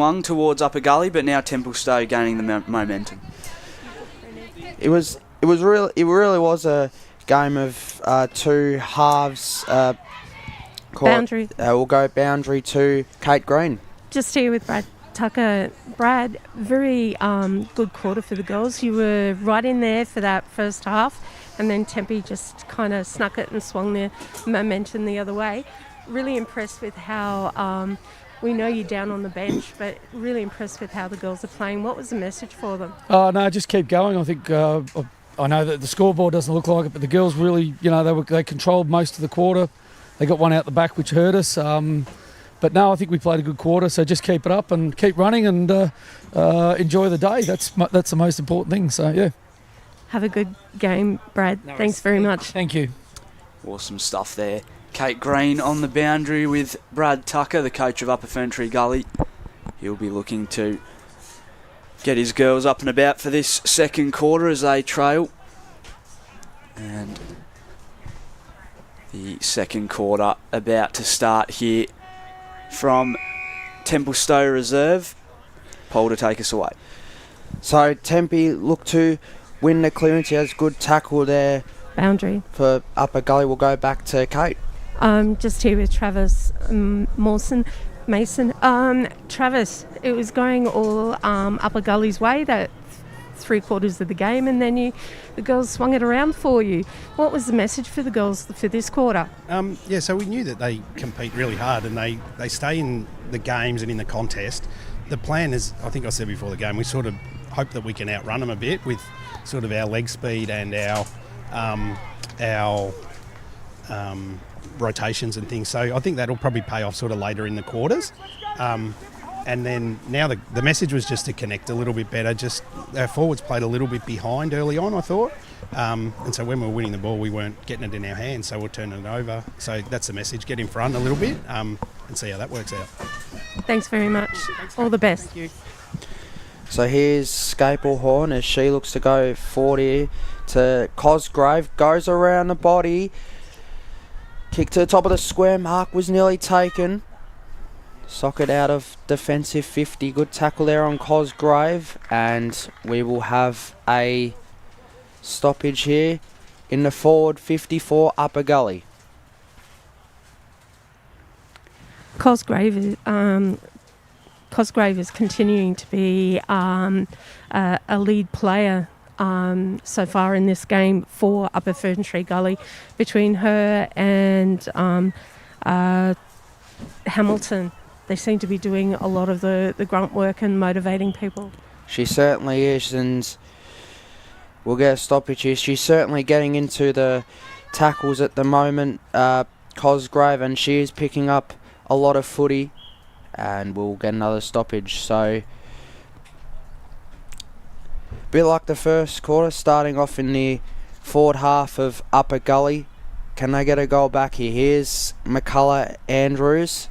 swung towards Upper Gully, but now Templestowe gaining the momentum. It really was a game of two halves. Boundary. We'll go boundary to Kate Green. Just here with Brad Tucker. Brad, very good quarter for the girls. You were right in there for that first half, and then Tempe just kind of snuck it and swung their momentum the other way. Really impressed with how, we know you're down on the bench, but really impressed with how the girls are playing. What was the message for them? No, just keep going. I think I know that the scoreboard doesn't look like it, but the girls really, they controlled most of the quarter. They got one out the back, which hurt us. But no, I think we played a good quarter, so just keep it up and keep running and enjoy the day. That's the most important thing, so yeah. Have a good game, Brad. No Thanks very much. Thank you. Awesome stuff there. Kate Green on the boundary with Brad Tucker, the coach of Upper Ferntree Gully. He'll be looking to get his girls up and about for this second quarter as they trail. And the second quarter about to start here from Templestowe Reserve. Paul to take us away. So Tempe look to win the clearance. He has good tackle there. Boundary. For Upper Gully, we'll go back to Kate. Just here with Travis Mason. Travis, it was going all Upper Gully's way that 3/4 of the game, and then the girls swung it around for you. What was the message for the girls for this quarter? So we knew that they compete really hard and they stay in the games and in the contest. The plan is, I think I said before the game, we sort of hope that we can outrun them a bit with sort of our leg speed and our rotations and things. So I think that'll probably pay off sort of later in the quarters. And then now the message was just to connect a little bit better. Just our forwards played a little bit behind early on, I thought. And so when we were winning the ball, we weren't getting it in our hands, so we're turning it over. So that's the message, get in front a little bit and see how that works out. Thanks very much. All the best. Thank you. So here's Scaplehorn as she looks to go 40 to Cosgrave. Goes around the body. Kick to the top of the square. Mark was nearly taken. Socket out of defensive 50. Good tackle there on Cosgrave. And we will have a stoppage here in the forward 54 Upper Gully. Cosgrave is continuing to be a lead player so far in this game for Upper Ferntree Gully. Between her and Hamilton, they seem to be doing a lot of the grunt work and motivating people. She certainly is, and we'll get a stoppage here. She's certainly getting into the tackles at the moment, Cosgrave, and she is picking up a lot of footy, and we'll get another stoppage. So a bit like the first quarter, starting off in the forward half of Upper Gully. Can they get a goal back here? Here's McCullough Andrews.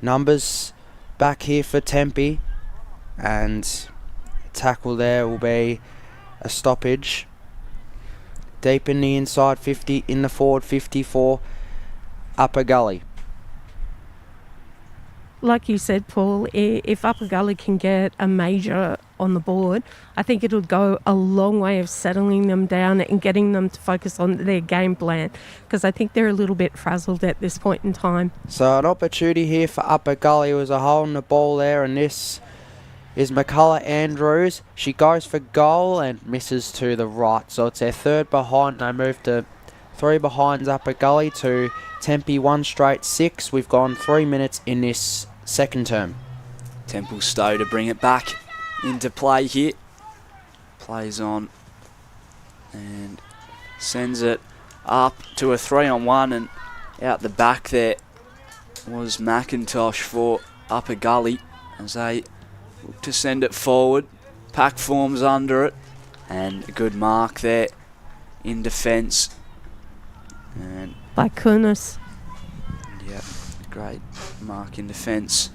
Numbers back here for Tempe, and tackle there will be a stoppage. Deep in the inside 50, in the forward 54 Upper Gully. Like you said, Paul, if Upper Gully can get a major on the board, I think it'll go a long way of settling them down and getting them to focus on their game plan, because I think they're a little bit frazzled at this point in time. So an opportunity here for Upper Gully. Was a hole in the ball there, and this is McCullough Andrews. She goes for goal and misses to the right. So it's their third behind. They move to 3 behinds Upper Gully to Tempe 1 straight 6. We've gone 3 minutes in this second term. Templestowe to bring it back into play here. Plays on and sends it up to a 3-on-1, and out the back there was McIntosh for Upper Gully as they look to send it forward. Pack forms under it, and a good mark there in defence. And By Kunis. yeah, great mark in defence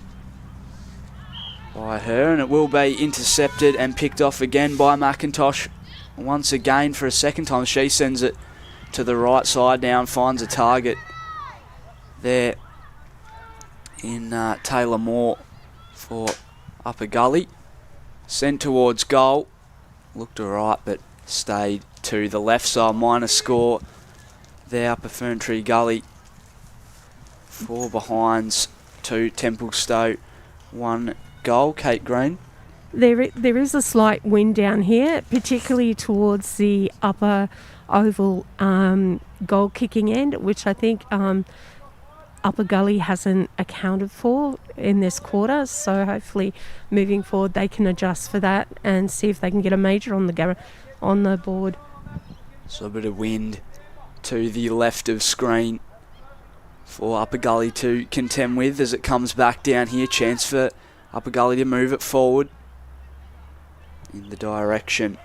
by her, and it will be intercepted and picked off again by McIntosh once again for a second time. She sends it to the right side now and finds a target there in Taylor Moore. for Upper Gully. Sent towards goal. Looked alright, but stayed to the left side. Minor score there, Upper Ferntree Gully. 4 behinds to Templestowe. 1 goal. Kate Green. There is a slight wind down here, particularly towards the upper oval goal kicking end, which I think Upper Gully hasn't accounted for in this quarter. So hopefully moving forward they can adjust for that and see if they can get a major on the board. So a bit of wind to the left of screen for Upper Gully to contend with as it comes back down here. Chance for Upper Gully to move it forward in the direction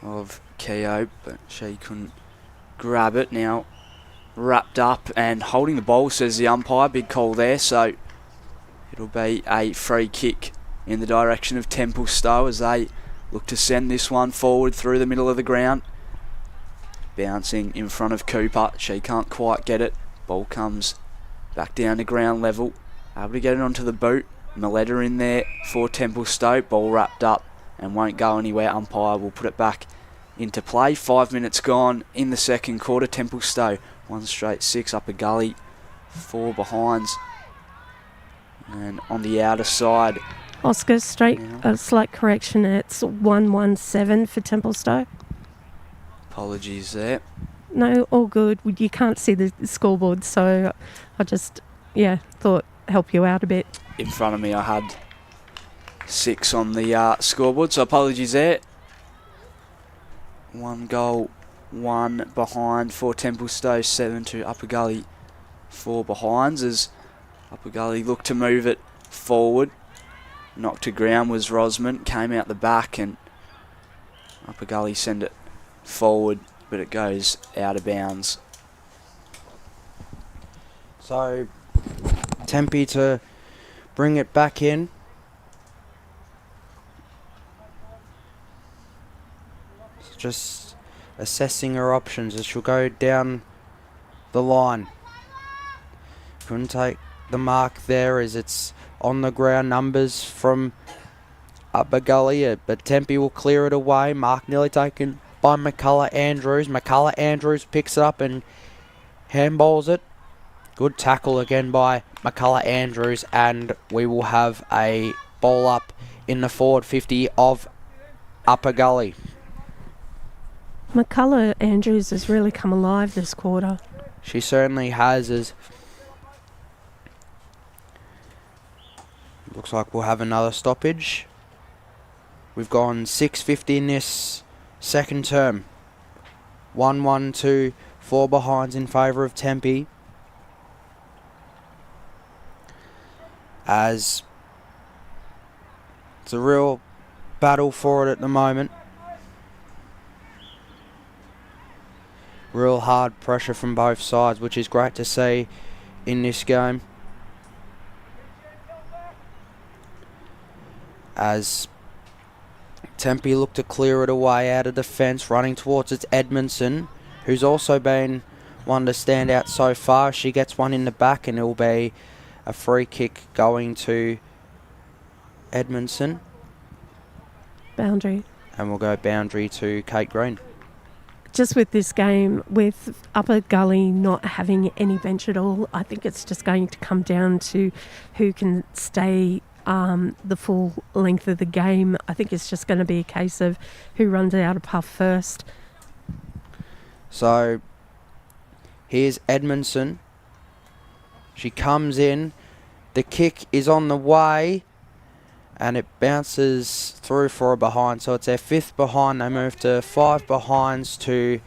of Keogh, but she couldn't grab it. Now wrapped up and holding the ball, says the umpire. Big call there, so it'll be a free kick in the direction of Templestowe as they look to send this one forward through the middle of the ground. Bouncing in front of Cooper. She can't quite get it. Ball comes back down to ground level. Able to get it onto the boot. Milletta in there for Templestowe. Ball wrapped up and won't go anywhere. Umpire will put it back into play. 5 minutes gone in the second quarter. Templestowe 1 straight 6. Upper Gully 4 behinds. And on the outer side, Oscar, a slight correction. It's 117 for Templestowe. apologies there. No, all good. You can't see the scoreboard, so I just, thought help you out a bit. In front of me I had 6 on the scoreboard, so apologies there. 1 goal, 1 behind for Templestowe, 7 to Upper Gully, 4 behinds as Upper Gully looked to move it forward. Knocked to ground was Rosman, came out the back and Upper Gully send it forward, but it goes out of bounds. So Tempe to bring it back in. Just assessing her options as she'll go down the line. Couldn't take the mark there as it's on the ground numbers from Upper Gully, but Tempe will clear it away. Mark nearly taken by McCullough Andrews. McCullough Andrews picks it up and handballs it. Good tackle again by McCullough Andrews, and we will have a ball up in the forward 50 of Upper Gully. McCullough Andrews has really come alive this quarter. She certainly has. As looks like we'll have another stoppage. We've gone 6:50 in this second term. 1-1 to 4 behinds in favour of Tempe. As it's a real battle for it at the moment. Real hard pressure from both sides, which is great to see in this game. As Tempe look to clear it away out of defence, running towards its Edmondson, who's also been one to stand out so far. She gets one in the back and it'll be a free kick going to Edmondson. Boundary. And we'll go boundary to Kate Green. Just with this game, with Upper Gully not having any bench at all, I think it's just going to come down to who can stay the full length of the game. I think it's just going to be a case of who runs out of puff first. So here's Edmondson. She comes in. The kick is on the way. And it bounces through for a behind. So it's their 5th behind. They move to 5 behinds to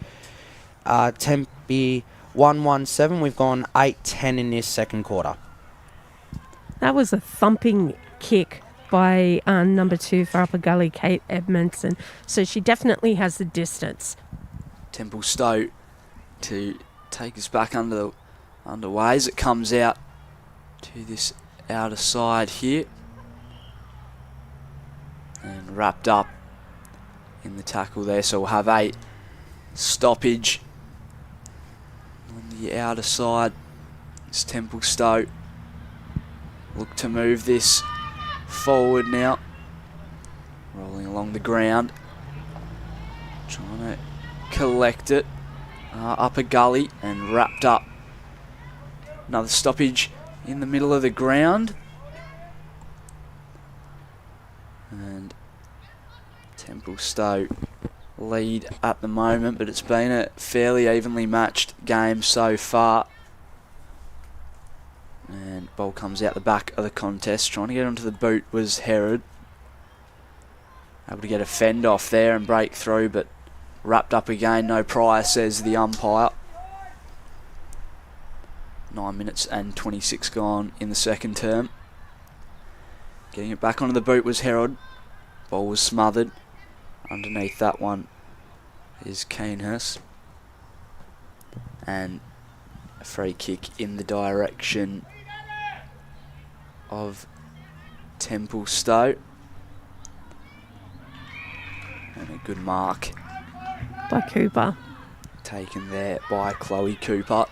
Tempe 117. We've gone 8-10 in this second quarter. That was a thumping kick by number 2 for Upper Gully, Kate Edmondson. So she definitely has the distance. Templestowe to take us back underway as it comes out to this outer side here. And wrapped up in the tackle there, so we'll have a stoppage on the outer side. It's Templestowe look to move this forward now. Rolling along the ground. Trying to collect it. Upper Gully and wrapped up. Another stoppage in the middle of the ground. And Templestowe lead at the moment, but it's been a fairly evenly matched game so far. And ball comes out the back of the contest. Trying to get onto the boot was Herod. Able to get a fend off there and break through, but wrapped up again. No prior, says the umpire. 9 minutes and 26 gone in the second term. Getting it back onto the boot was Herod. Ball was smothered. Underneath that one is Canehurst. And a free kick in the direction of Templestowe. And a good mark By Cooper. taken there by Chloe Cooper.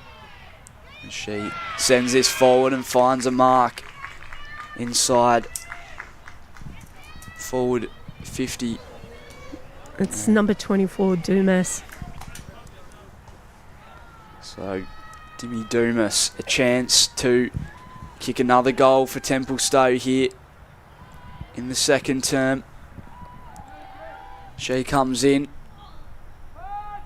And she sends this forward and finds a mark inside forward 50. It's number 24, Dumas. So Dimmy Dumas, a chance to kick another goal for Templestowe here in the second term. She comes in.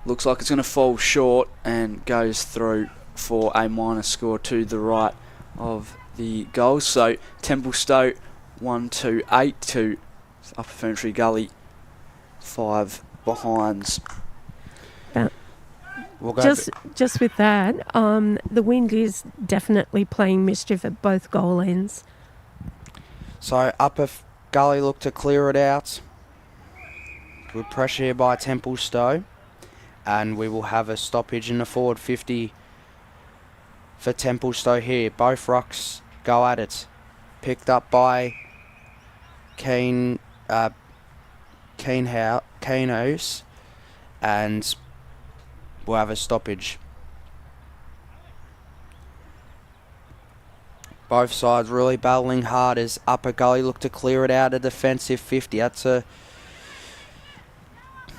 Looks like it's going to fall short and goes through for a minus score to the right of the goal. So Templestowe 1-2-8 to Upper Ferntree Gully 5 behinds. We'll go Just with that, the wind is definitely playing mischief at both goal ends. So Upper Gully look to clear it out. Good pressure here by Templestowe. And we will have a stoppage in the forward 50 for Templestowe here. Both rucks go at it. Picked up by Canehouse. And we'll have a stoppage. Both sides really battling hard as Upper Gully look to clear it out. A defensive 50. That's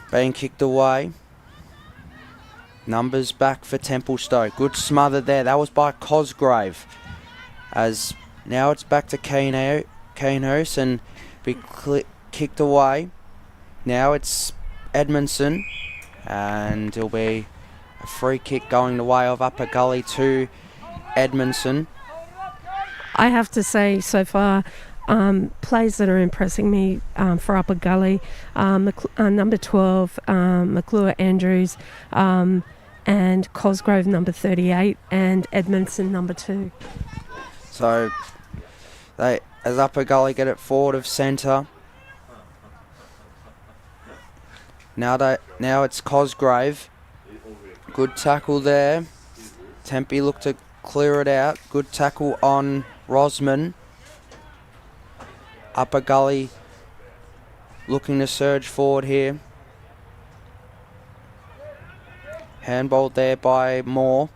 being kicked away. Numbers back for Templestowe. Good smother there. That was by Cosgrave. As now it's back to Canehouse and be kicked away. Now it's Edmondson. And it'll be a free kick going the way of Upper Gully to Edmondson. I have to say, so far, plays that are impressing me for Upper Gully, number 12, McClure Andrews, and Cosgrove, number 38, and Edmondson, number 2. So, as Upper Gully get it forward of centre. Now it's Cosgrave. Good tackle there. Tempe look to clear it out. Good tackle on Rosman. Upper Gully looking to surge forward here. Handball there by Moore.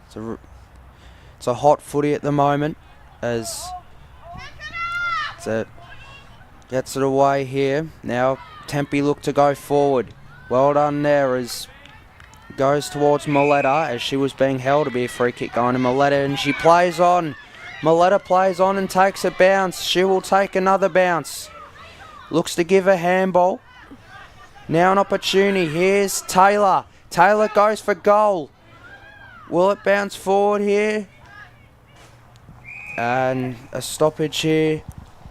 It's a hot footy at the moment as gets it away here. Now Tempe look to go forward. Well done there as goes towards Maletta as she was being held to be a free kick going to Maletta, and she plays on. Maletta plays on and takes a bounce. She will take another bounce. Looks to give a handball. Now an opportunity. Here's Taylor. Taylor goes for goal. Will it bounce forward here? And a stoppage here.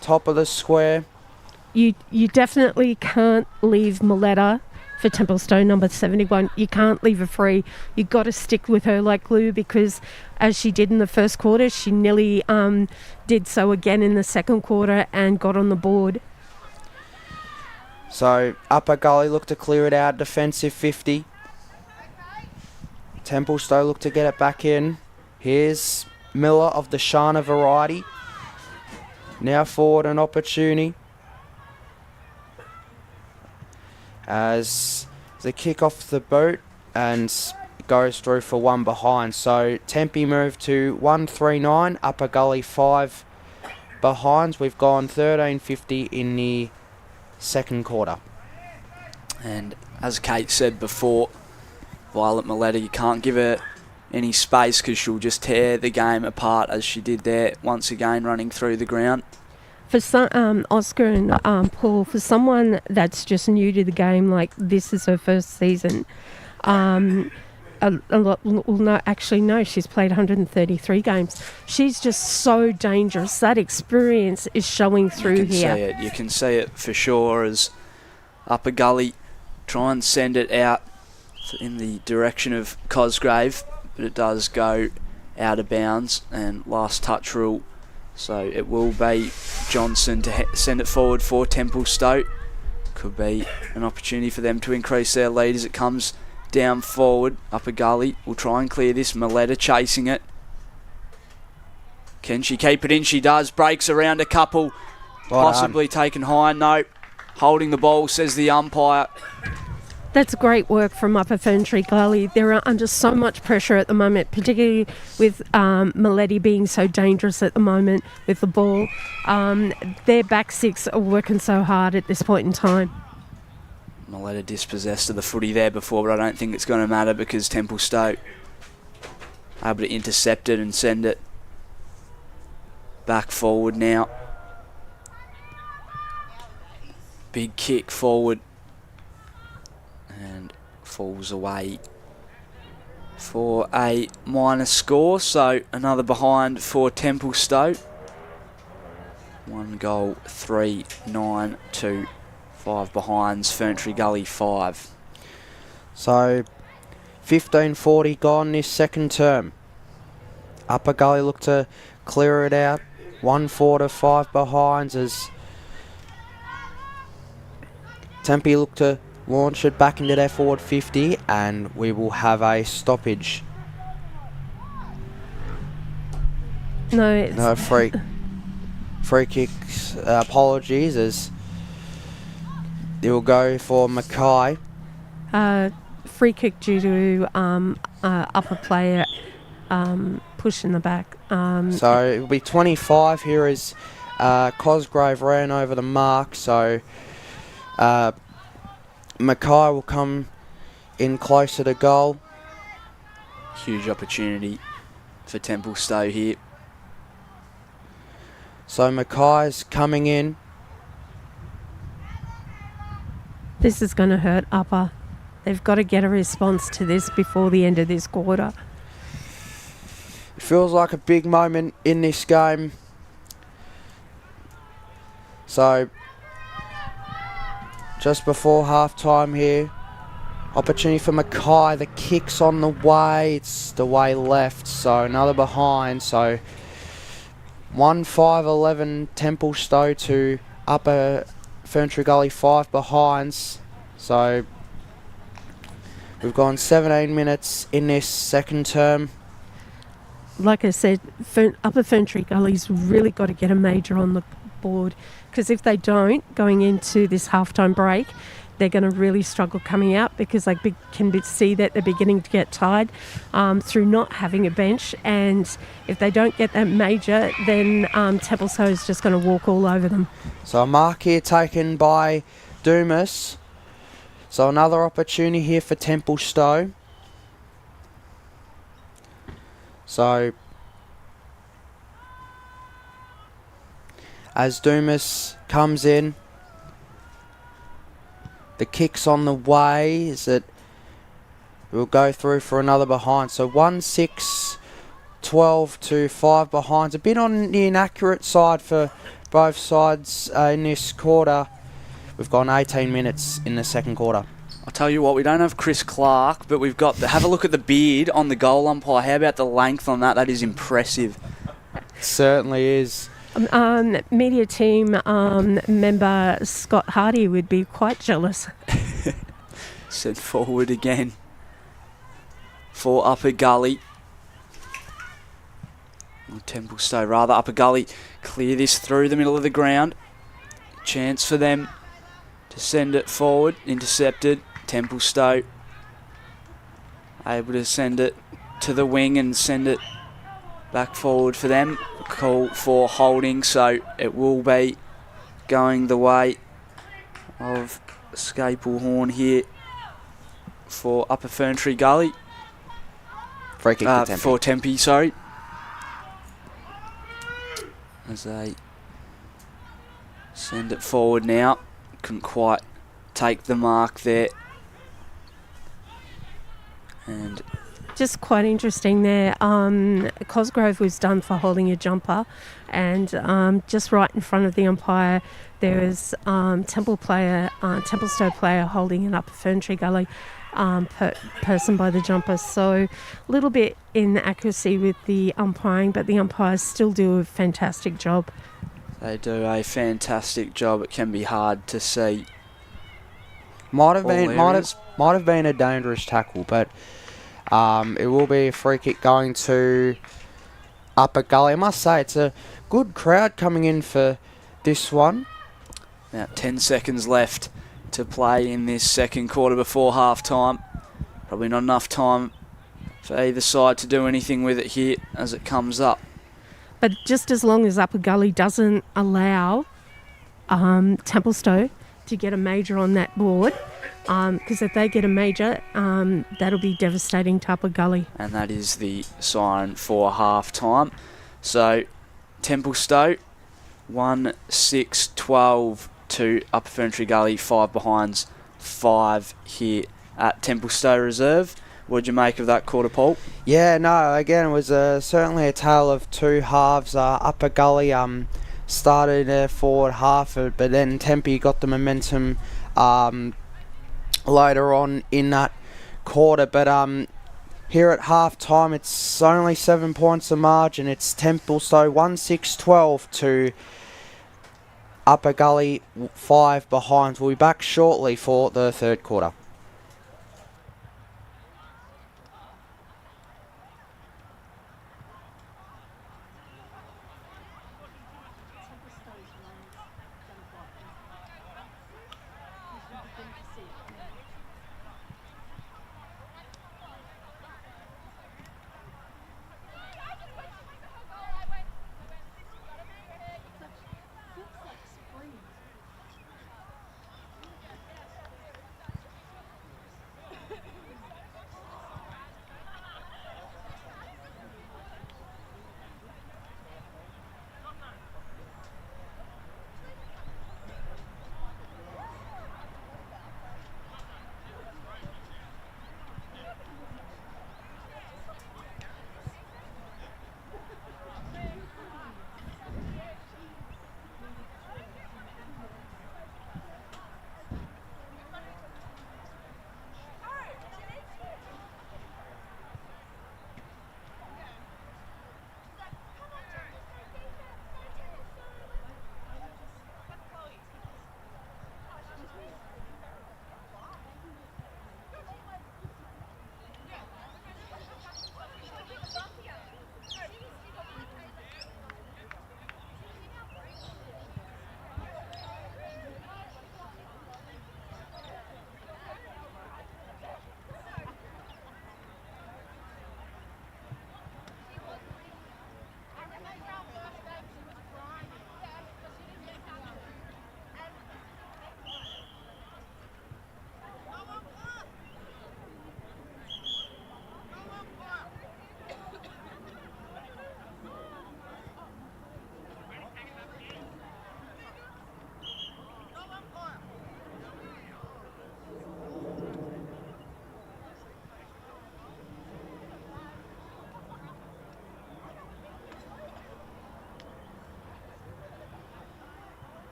Top of the square. You definitely can't leave Maletta for Templestowe, number 71. You can't leave her free. You've got to stick with her like glue, because as she did in the first quarter, she nearly did so again in the second quarter and got on the board. So Upper Gully look to clear it out. Defensive 50. Templestowe look to get it back in. Here's Miller of the Shana variety. Now forward an opportunity. As the kick off the boot and goes through for 1 behind. So Tempe moved to 139, Upper Gully 5 behinds. We've gone 13.50 in the second quarter. And as Kate said before, Violet Maletta, you can't give her any space because she'll just tear the game apart as she did there, once again running through the ground. For some, Oscar and Paul, for someone that's just new to the game, like this is her first season, a lot will know. Actually, no, she's played 133 games. She's just so dangerous. That experience is showing through here. You can see it for sure as Upper Gully try and send it out in the direction of Cosgrave, but it does go out of bounds and last touch rule. So it will be Johnson to send it forward for Templestowe. Could be an opportunity for them to increase their lead as it comes down forward. Upper Gully will try and clear this. Maletta chasing it. Can she keep it in? She does. Breaks around a couple. Possibly taken high. No. Holding the ball, says the umpire. That's great work from Upper Ferntree Gully. They're under so much pressure at the moment, particularly with Maletti being so dangerous at the moment with the ball. Their back six are working so hard at this point in time. Maletta dispossessed of the footy there before, but I don't think it's going to matter because Templestowe able to intercept it and send it back forward now. Big kick forward. And falls away for a minor score. So another behind for Templestowe. 1 goal, 3, 9, 2, 5 behinds. Ferntree Gully 5. So 15.40 gone this second term. Upper Gully look to clear it out. 1-4 to 5 behinds as Tempe look to launch it back into their forward 50, and we will have a stoppage. No free kicks. Apologies, as they will go for Mackay. free kick due to upper player push in the back. So it will be 25 here as Cosgrave ran over the mark. So Mackay will come in closer to goal. Huge opportunity for Templestowe here. So Mackay's coming in. This is going to hurt Upper. They've got to get a response to this before the end of this quarter. It feels like a big moment in this game. So just before half time here, opportunity for Mackay. The kick's on the way. It's the way left. So another behind. So 1-5-11 Templestowe to Upper Ferntree Gully 5 behinds. So we've gone 17 minutes in this second term. Like I said, Upper Ferntree Gully's really got to get a major on the board, because if they don't, going into this halftime break, they're going to really struggle coming out, because they can see that they're beginning to get tired through not having a bench, and if they don't get that major, then Templestowe is just going to walk all over them. So a mark here taken by Dumas. So another opportunity here for Templestowe. So as Dumas comes in, the kick's on the way. Is it? We'll go through for another behind. So 1-6-12 to 5 behinds. A bit on the inaccurate side for both sides in this quarter. We've gone 18 minutes in the second quarter. I'll tell you what, we don't have Chris Clark, but we've got have a look at the beard on the goal umpire. How about the length on that? That is impressive. Certainly is. Media team member Scott Hardy would be quite jealous. Set forward again for Upper Gully. Or Templestowe rather. Upper Gully clear this through the middle of the ground. Chance for them to send it forward. Intercepted. Templestowe able to send it to the wing and send it back forward for them. Call for holding, so it will be going the way of Scaplehorn here for Upper Ferntree Gully. Free kick to Tempe. For Tempe, sorry. As they send it forward now. Couldn't quite take the mark there. And Just quite interesting there. Cosgrove was done for holding a jumper, and just right in front of the umpire, there is Templestowe player holding an Upper Ferntree Gully person by the jumper. So a little bit inaccuracy with the umpiring, but the umpires still do a fantastic job. they do a fantastic job. It can be hard to see. Might have all areas. been a dangerous tackle, but it will be a free kick going to Upper Gully. I must say, it's a good crowd coming in for this one. Now 10 seconds left to play in this second quarter before half time. Probably not enough time for either side to do anything with it here as it comes up. But just as long as Upper Gully doesn't allow Templestowe to get a major on that board, because if they get a major, that'll be devastating to Upper Gully. And that is the siren for half time. So Templestowe 1-6-12 to Upper Ferntree Gully, 5 behinds, 5 here at Templestowe Reserve. What did you make of that quarter, Paul? Yeah, no, again, it was certainly a tale of two halves. Upper Gully started forward half, but then Tempe got the momentum later on in that quarter. But here at half time, it's only 7 points of margin. It's Templestowe 1-6-12 to Upper Gully, 5 behind. We'll be back shortly for the third quarter.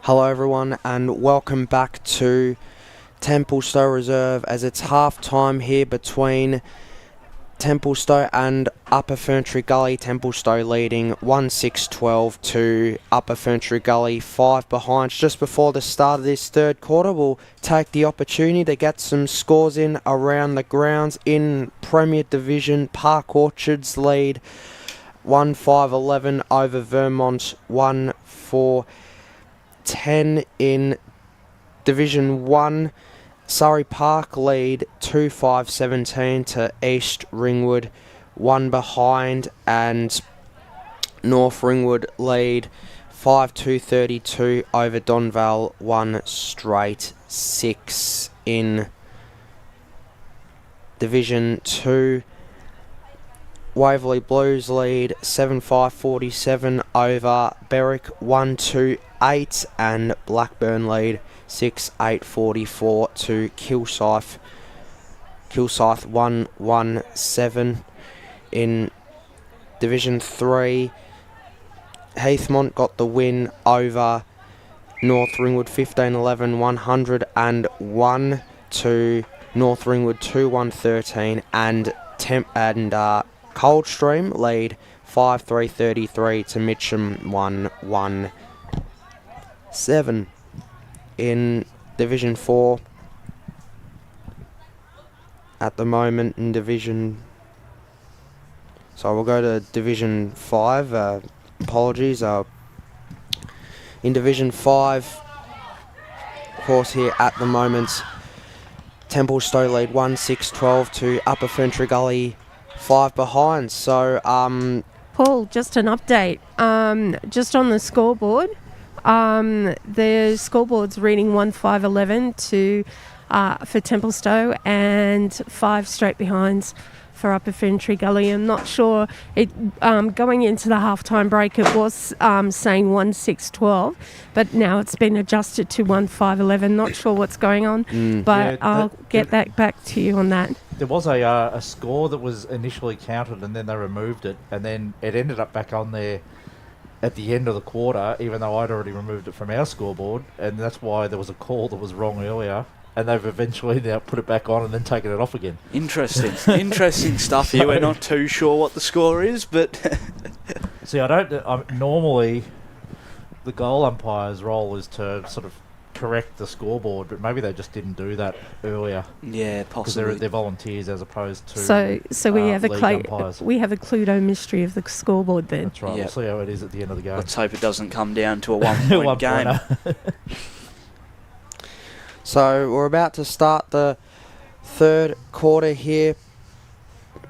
Hello everyone and welcome back to Templestowe Reserve as it's half time here between Templestowe and Upper Ferntree Gully. Templestowe leading 1-6-12 to Upper Ferntree Gully 5 behind. Just before the start of this third quarter, we'll take the opportunity to get some scores in around the grounds in Premier Division. Park Orchards lead 1-5-11 over Vermont 1-4-10 in Division 1. Surrey Park lead 2-5-17 to East Ringwood 1 behind, and North Ringwood lead 5-2-32 over Donvale 1-6 in Division 2. Waverley Blues lead 7-5-47 over Berwick 1-2-8, and Blackburn lead 6-8-44 to Kilsyth 1-1-7 in Division 3. Heathmont got the win over North Ringwood 15-11 101 to North Ringwood 2-1-13, and Coldstream lead 5-3-33 to Mitcham 1-1-7. In Division 4, at the moment in Division. So we'll go to Division 5. Apologies. In Division 5, of course, here at the moment, Templestowe lead 1-6-12 to Upper Ferntree Gully 5 behind. So, Paul, just an update. Just on the scoreboard, the scoreboard's reading 1-5-11 to for Templestowe and 5 straight behinds for Upper Ferntree Gully. I'm not sure. Going into the halftime break, it was saying 1-6-12, but now it's been adjusted to 1-5-11. Not sure what's going on, but I'll get that back to you on that. There was a score that was initially counted and then they removed it, and then it ended up back on there at the end of the quarter, even though I'd already removed it from our scoreboard, and that's why there was a call that was wrong earlier. And they've eventually now put it back on and then taken it off again. Interesting. Interesting stuff here. We're not too sure what the score is, but... See, normally the goal umpire's role is to sort of correct the scoreboard, but maybe they just didn't do that earlier. Yeah, Because possibly. they're volunteers as opposed to So we have a league umpires. we have a Cluedo mystery of the scoreboard then. That's right. Yep. We'll see how it is at the end of the game. Let's hope it doesn't come down to a one-point game. So we're about to start the third quarter here.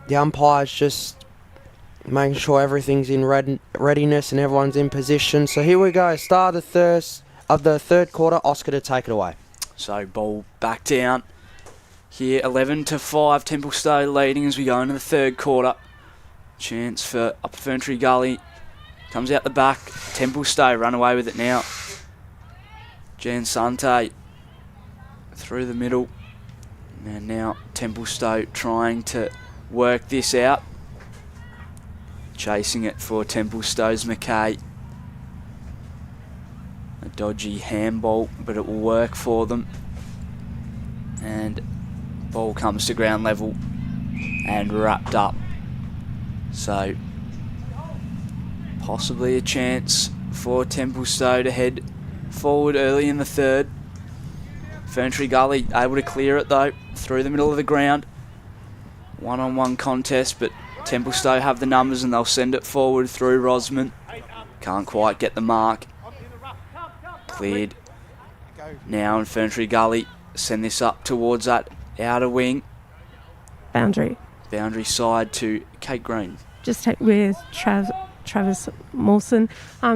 The umpire's just making sure everything's in readiness and everyone's in position. So here we go. Start of the third quarter. Oscar to take it away. So ball back down. Here 11-5. Templestowe leading as we go into the third quarter. Chance for Upper Ferntree Gully. Comes out the back. Templestowe run away with it now. Jan Sante through the middle. And now Templestowe trying to work this out. Chasing it for Templestowe's McKay. A dodgy handball, but it will work for them. And ball comes to ground level and wrapped up. So possibly a chance for Templestowe to head forward early in the third. Ferntree Gully able to clear it though, through the middle of the ground. One-on-one contest, but Templestowe have the numbers and they'll send it forward through Rosman. Can't quite get the mark. Cleared now, and Ferntree Gully send this up towards that outer wing. Boundary Side to Kate Green. just with Travis Mawson.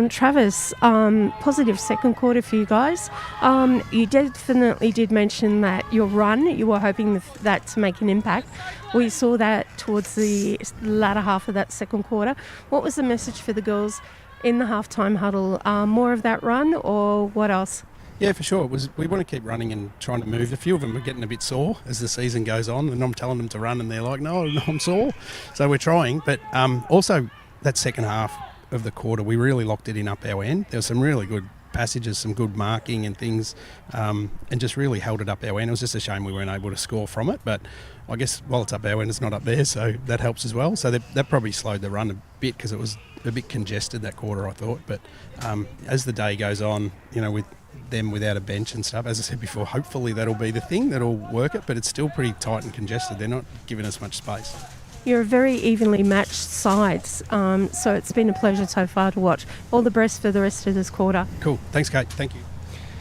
Travis, positive second quarter for you guys. You definitely did mention that your run, you were hoping that to make an impact. We saw that towards the latter half of that second quarter. What was the message for the girls in the halftime huddle? More of that run, or what else? Yeah, for sure. We want to keep running and trying to move. A few of them are getting a bit sore as the season goes on, and I'm telling them to run and they're like, no, I'm sore. So we're trying. But also that second half of the quarter, we really locked it in up our end. There were some really good passages, some good marking and things, and just really held it up our end. It was just a shame we weren't able to score from it. But I guess while it's up our end, it's not up there, so that helps as well. So that probably slowed the run a bit because it was a bit congested that quarter, I thought. But as the day goes on, with them without a bench and stuff, as I said before, hopefully that'll be the thing that'll work it, but it's still pretty tight and congested. They're not giving us much space. You're a very evenly matched sides, so it's been a pleasure so far to watch. All the best for the rest of this quarter. Cool. Thanks, Kate. Thank you.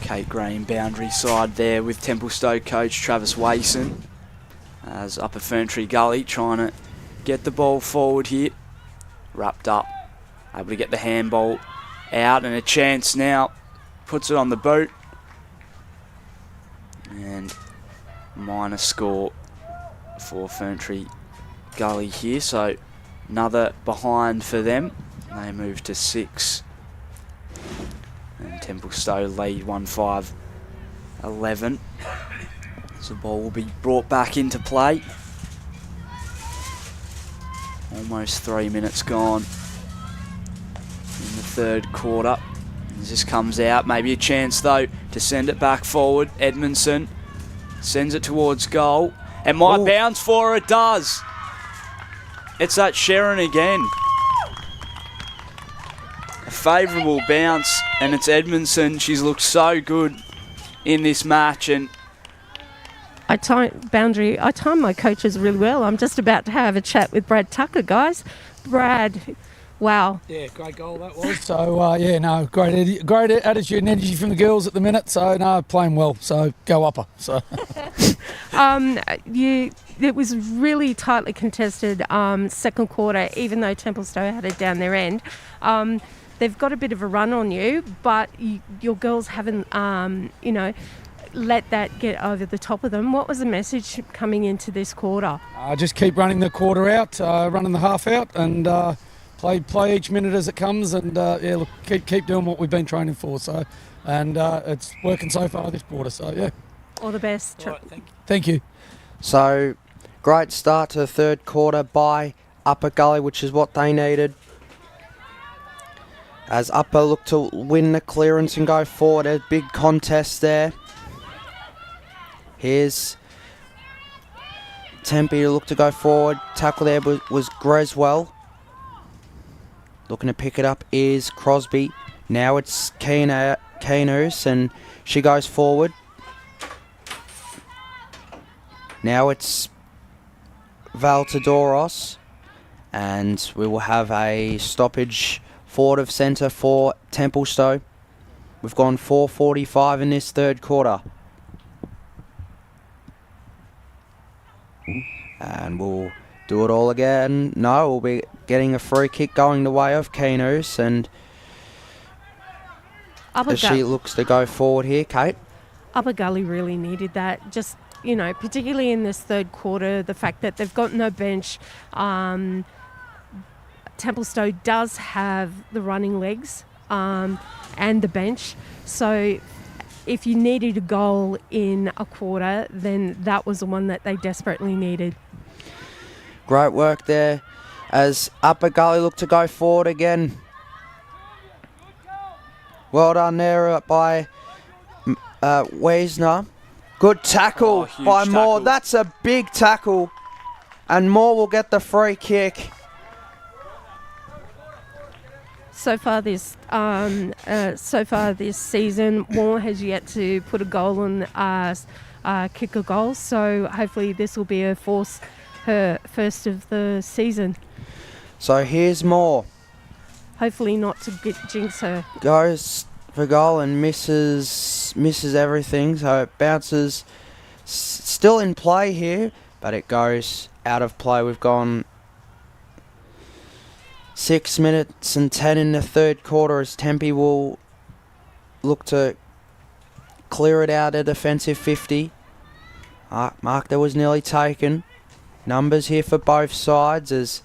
Kate Green, boundary side there with Templestowe coach Travis Wason. As Upper Ferntree Gully trying to get the ball forward here. Wrapped up. Able to get the handball out, and a chance now. Puts it on the boot. And minor score for Ferntree Gully here. So another behind for them. They move to 6. And Templestowe lead 1-5-11. So the ball will be brought back into play. Almost 3 minutes gone in the third quarter. As this comes out, maybe a chance though to send it back forward. Edmondson sends it towards goal. It might bounce for her, it does. It's that Sharon again. A favourable bounce, and it's Edmondson. She's looked so good in this match, and I timed my coaches really well. I'm just about to have a chat with Brad Tucker, guys. Brad, wow. Yeah, great goal that was. So, great attitude and energy from the girls at the minute. So, no, playing well. So, go Upper. So, it was really tightly contested second quarter, even though Templestowe had it down their end. They've got a bit of a run on you, but your girls haven't, let that get over the top of them. What was the message coming into this quarter? just keep running the quarter out, running the half out, and play each minute as it comes. And look, keep doing what we've been training for. So, and it's working so far this quarter. So yeah. All the best. All right, thank you. So, great start to the third quarter by Upper Gully, which is what they needed. As Upper look to win the clearance and go forward, a big contest there. Here's Tempe to look to go forward. Tackle there was Greswell. Looking to pick it up is Crosby. Now it's Keenus, and she goes forward. Now it's Valtadoros, and we will have a stoppage forward of centre for Templestowe. We've gone 4:45 in this third quarter. And we'll do it all again. No, we'll be getting a free kick going the way of Keenus, and as she looks to go forward here, Kate. Upper Gully really needed that. Just, particularly in this third quarter, the fact that they've got no bench. Templestowe does have the running legs and the bench. So if you needed a goal in a quarter, then that was the one that they desperately needed. Great work there as Upper Gully look to go forward again. Well done there by Wiesner. Good tackle by Moore. That's a big tackle. And Moore will get the free kick. So far this season, Moore has yet to put a goal on, kick a goal. So hopefully this will be her first of the season. So here's Moore. Hopefully not to jinx her. Goes for goal and misses everything. So it bounces. Still in play here, but it goes out of play. We've gone 6 minutes and 10 in the third quarter as Tempe will look to clear it out at defensive 50. Mark that was nearly taken. Numbers here for both sides as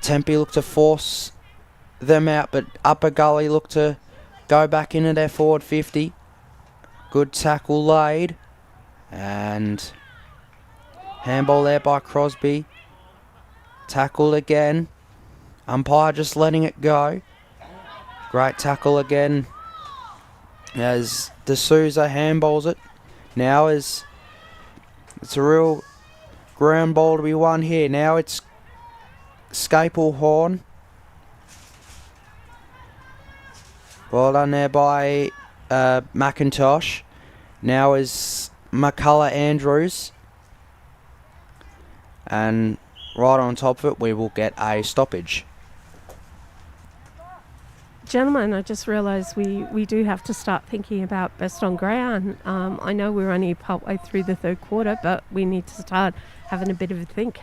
Tempe look to force them out, but Upper Gully look to go back into their forward 50. Good tackle laid, and handball there by Crosby. Tackle again. Umpire just letting it go. Great tackle again as D'Souza handballs it. Now it's a real ground ball to be won here. Now it's Scaplehorn. Well done there by McIntosh. Now is McCullough Andrews. And right on top of it, we will get a stoppage. Gentlemen, I just realised we do have to start thinking about best on ground. I know we're only partway through the third quarter, but we need to start having a bit of a think.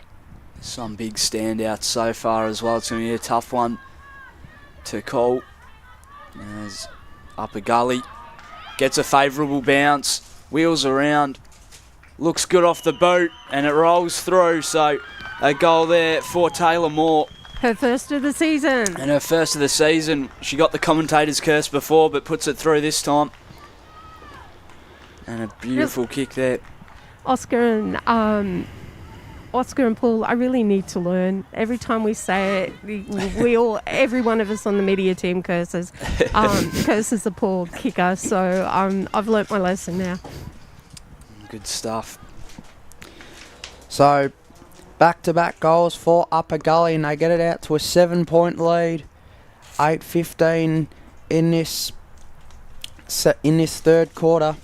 Some big standouts so far as well. It's going to be a tough one to call. As Upper Gully gets a favourable bounce, wheels around, looks good off the boot, and it rolls through. So a goal there for Taylor Moore. Her first of the season. And her first of the season. She got the commentator's curse before, but puts it through this time. And a beautiful kick there. Oscar and Paul, I really need to learn. Every time we say it, every one of us on the media team curses the poor kicker. So I've learnt my lesson now. Good stuff. So back-to-back goals for Upper Gully, and they get it out to a 7-point lead. 8:15 in this third quarter.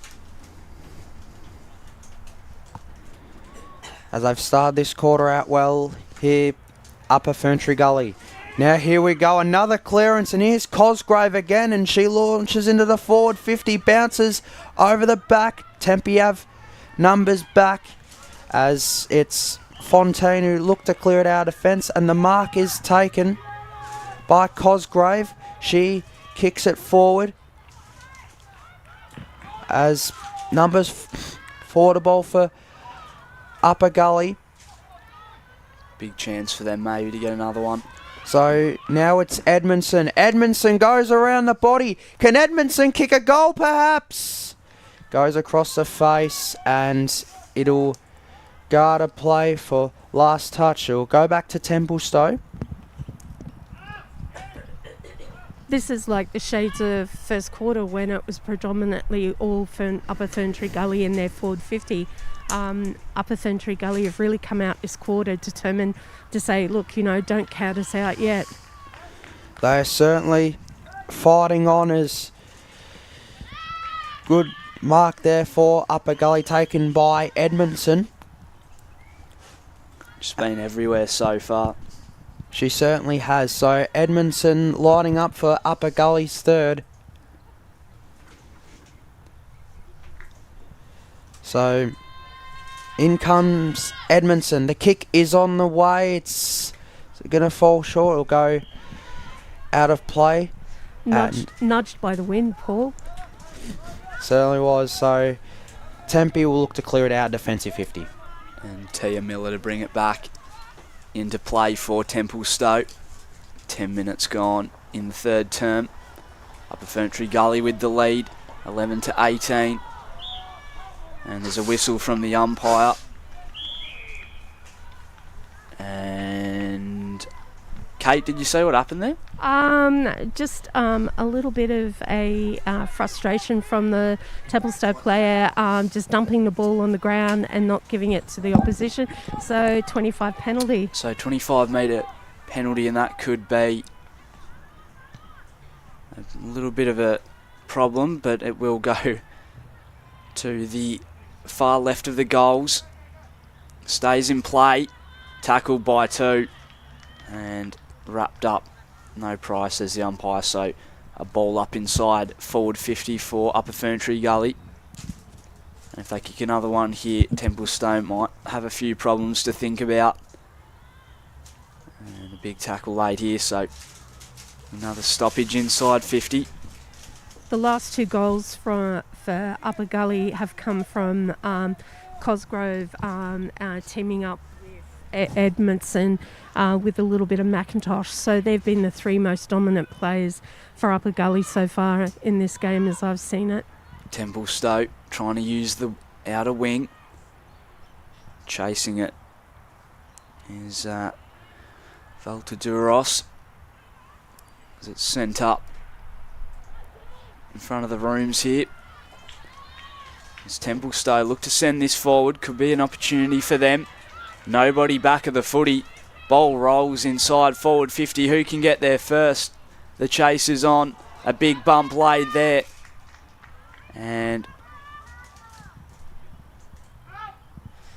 as they've started this quarter out well here, Upper Ferntree Gully. Now here we go, another clearance, and here's Cosgrave again, and she launches into the forward 50, bounces over the back. Tempe have numbers back as it's Fontaine who looked to clear it out of defence, and the mark is taken by Cosgrave. She kicks it forward as numbers forward the ball for Upper Gully. Big chance for them maybe to get another one. So now it's Edmondson. Edmondson goes around the body. Can Edmondson kick a goal perhaps? Goes across the face, and it'll go to play for last touch. It'll go back to Templestowe. This is like the shades of first quarter when it was predominantly all Upper Ferntree Gully in their forward 50. Upper Ferntree Gully have really come out this quarter determined to say, look, don't count us out yet. They're certainly fighting on. As good mark there for Upper Gully, taken by Edmondson. Just been everywhere so far. She certainly has. So Edmondson lining up for Upper Gully's third. So in comes Edmondson. The kick is on the way. It's going to fall short. It'll go out of play. Nudged by the wind, Paul. Certainly was. So Tempe will look to clear it out, defensive 50. And Tia Miller to bring it back into play for Templestowe. 10 minutes gone in the third term. Upper Ferntree Gully with the lead, 11 to 18. And there's a whistle from the umpire. And Kate, did you see what happened there? Just a little bit of a frustration from the Templestowe player, just dumping the ball on the ground and not giving it to the opposition. So 25 penalty. So 25 metre penalty, and that could be a little bit of a problem, but it will go to the far left of the goals. Stays in play, tackled by two, and wrapped up. No price, says the umpire, so a ball up inside forward 50 for Upper Ferntree Gully. And if they kick another one here, Templestowe might have a few problems to think about. And a big tackle late here, so another stoppage inside 50. The last two goals for Upper Gully have come from Cosgrove teaming up with Edmondson with a little bit of McIntosh. So they've been the three most dominant players for Upper Gully so far in this game as I've seen it. Templestowe trying to use the outer wing. Chasing it is Valtaduros as it's sent up in front of the rooms here. As Templestowe look to send this forward, could be an opportunity for them. Nobody back of the footy. Ball rolls inside forward 50. Who can get there first? The chase is on. A big bump laid there. And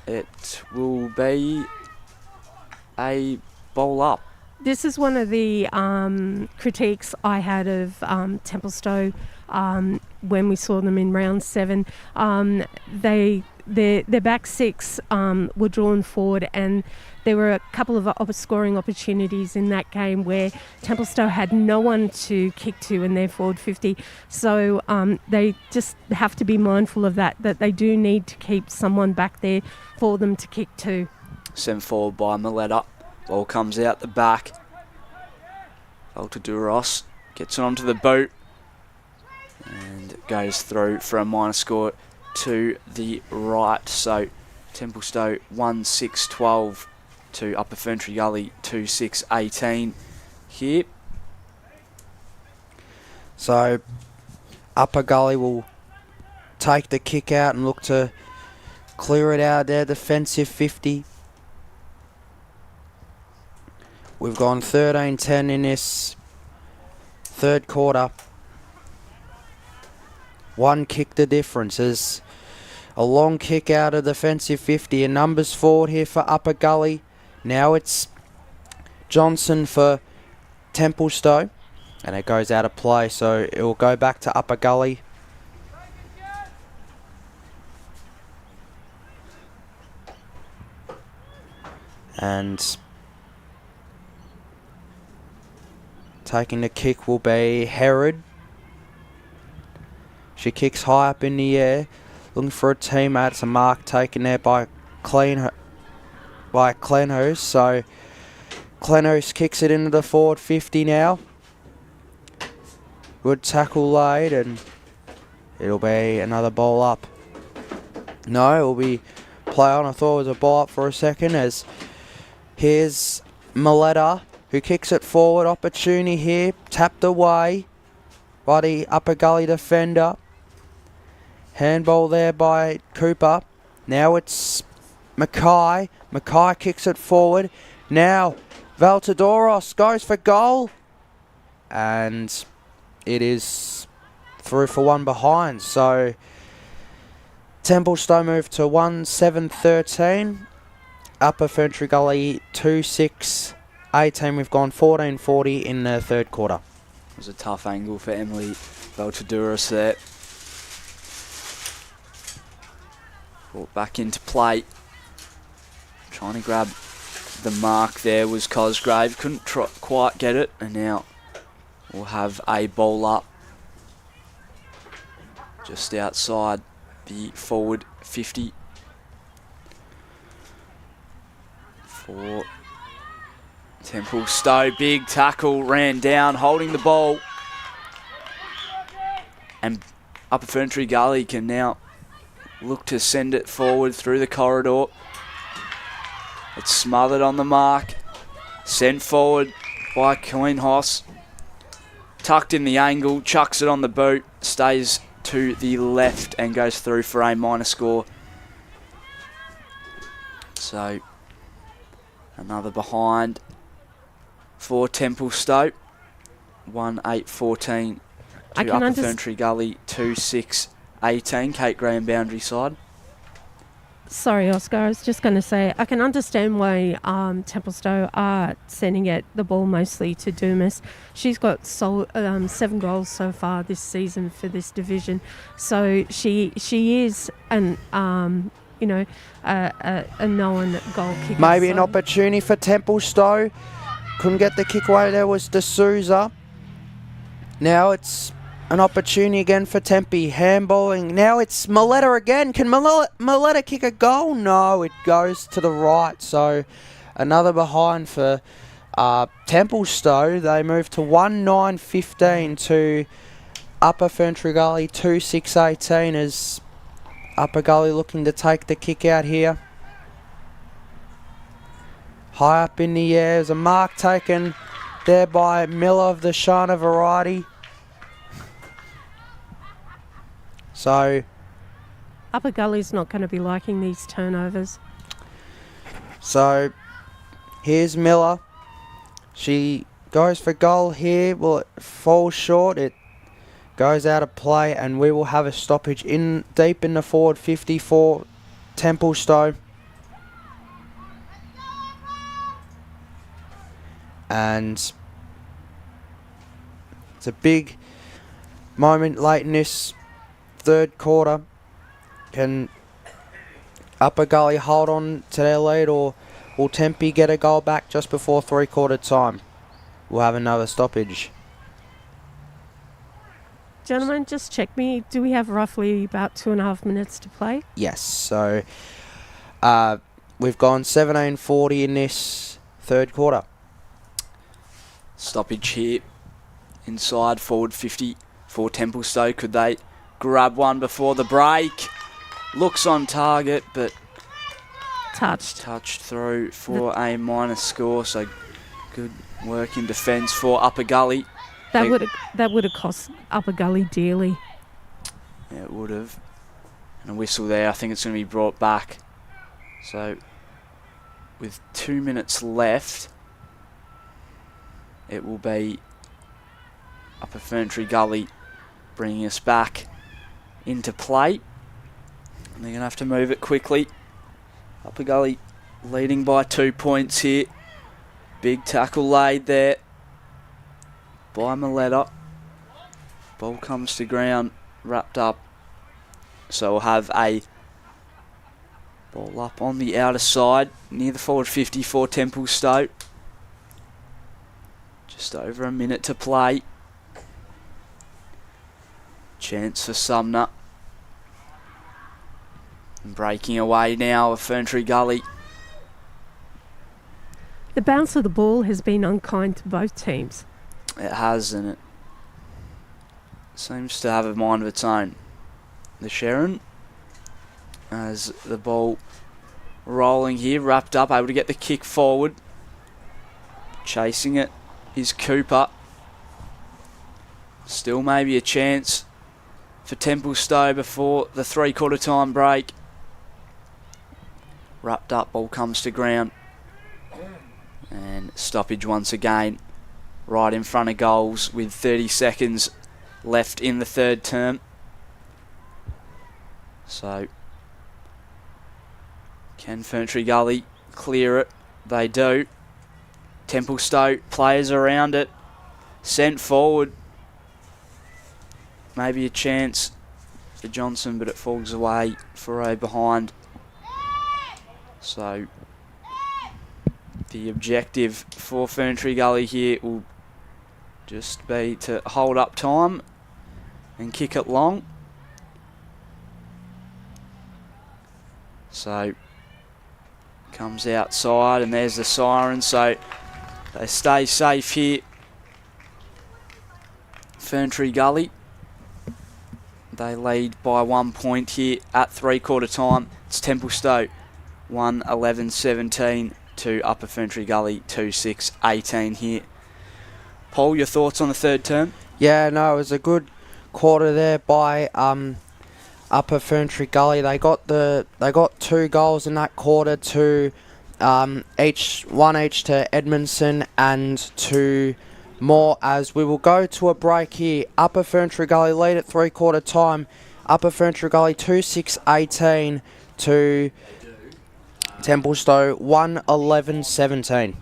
it will be a bowl up. This is one of the critiques I had of Templestowe when we saw them in round 7. Their back six were drawn forward, and there were a couple of scoring opportunities in that game where Templestowe had no one to kick to in their forward 50. So they just have to be mindful of that they do need to keep someone back there for them to kick to. Sent forward by Milletta. Ball comes out the back. Valtaduros gets it onto the boot and goes through for a minor score to the right. So Templestowe 1-6-12 to Upper Ferntree Gully 2-6-18 here. So Upper Gully will take the kick out and look to clear it out there, defensive 50. We've gone 13-10 in this third quarter. One kick the difference as A long kick out of defensive 50, and numbers forward here for Upper Gully. Now it's Johnson for Templestowe, and it goes out of play, so it will go back to Upper Gully. And taking the kick will be Herod. She kicks high up in the air, looking for a teammate. It's a mark taken there by Clenhurst. So Clenhurst kicks it into the forward 50 now. Good tackle laid, and it'll be another ball up. No, it'll be play on. I thought it was a ball up for a second, as here's Maletta, who kicks it forward. Opportunity here, tapped away by the Upper Gully defender. Handball there by Cooper. Now it's Mackay. Mackay kicks it forward. Now Valtadoros goes for goal. And it is through for one behind. So Templestowe moved to 1-7-13. Upper Ferntree Gully 2-6-18. We've gone 14-40 in the third quarter. It was a tough angle for Emily Valtadoros there. Brought back into play. Trying to grab the mark there was Cosgrave. Couldn't quite get it, and now we'll have a ball up just outside the forward 50 for Templestowe. Big tackle, ran down, holding the ball. And Upper Ferntree Gully can now look to send it forward through the corridor. It's smothered on the mark. Sent forward by Coinhouse. Tucked in the angle, chucks it on the boot, stays to the left and goes through for a minor score. So another behind for Templestowe. 1-8-14 to Upper Ferntree Gully 2-6-18. Kate Graham boundary side. Sorry, Oscar. I was just going to say, I can understand why Templestowe are sending the ball mostly to Dumas. She's got 7 goals so far this season for this division, so she is a known goal kicker. Maybe an opportunity for Templestowe. Couldn't get the kick away. There was D'Souza. Now it's an opportunity again for Tempe. Handballing. Now it's Maletta again. Can Maletta kick a goal? No, it goes to the right. So another behind for Templestowe. They move to 1-9-15 to Upper Ferntree Gully 2-6-18 as Upper Gully looking to take the kick out here. High up in the air. There's a mark taken there by Miller of the Shana variety. So Upper Gully's not going to be liking these turnovers. So here's Miller. She goes for goal here. Well, it falls short. It goes out of play, and we will have a stoppage in deep in the forward 50 for Templestowe. And it's a big moment late in this third quarter. Can Upper Gully hold on to their lead, or will Tempe get a goal back just before 3/4 time? We'll have another stoppage. Gentlemen, just check me. Do we have roughly about 2.5 minutes to play? Yes, so we've gone 17:40 in this third quarter. Stoppage here inside forward 50 for Templestowe. Could they grab one before the break? Looks on target, but touched through for a minor score. So good work in defence for Upper Gully. That would have cost Upper Gully dearly. Yeah, it would have. And a whistle there. I think it's going to be brought back. So with 2 minutes left, it will be Upper Ferntree Gully bringing us back into play. And they're going to have to move it quickly. Upper Gully leading by 2 points here. Big tackle laid there by Maletta. Ball comes to ground, wrapped up. So we'll have a ball up on the outer side, near the forward 50 for Templestowe. Just over a minute to play. Chance for Sumner. And breaking away now of Ferntree Gully. The bounce of the ball has been unkind to both teams. It has, and it seems to have a mind of its own. The Sharon, as the ball rolling here, wrapped up, able to get the kick forward. Chasing it is Cooper. Still maybe a chance for Templestowe before the 3/4 time break. Wrapped up, ball comes to ground. And stoppage once again, right in front of goals with 30 seconds left in the third term. So, can Ferntree Gully clear it? They do. Templestowe players around it. Sent forward. Maybe a chance for Johnson, but it falls away for a behind. So, the objective for Ferntree Gully here will just be to hold up time and kick it long. So, comes outside and there's the siren, so they stay safe here. Ferntree Gully, they lead by 1 point here at 3/4 time. It's Templestowe 1-11-17 to Upper Ferntree Gully 2-6-18 here. Paul, your thoughts on the third term? Yeah, no, it was a good quarter there by Upper Ferntree Gully. They got 2 goals in that quarter, to one each to Edmondson and 2 more, as we will go to a break here. Upper Ferntree Gully lead at 3/4 time. Upper Ferntree Gully 2-6-18 to Templestowe 1-11-17.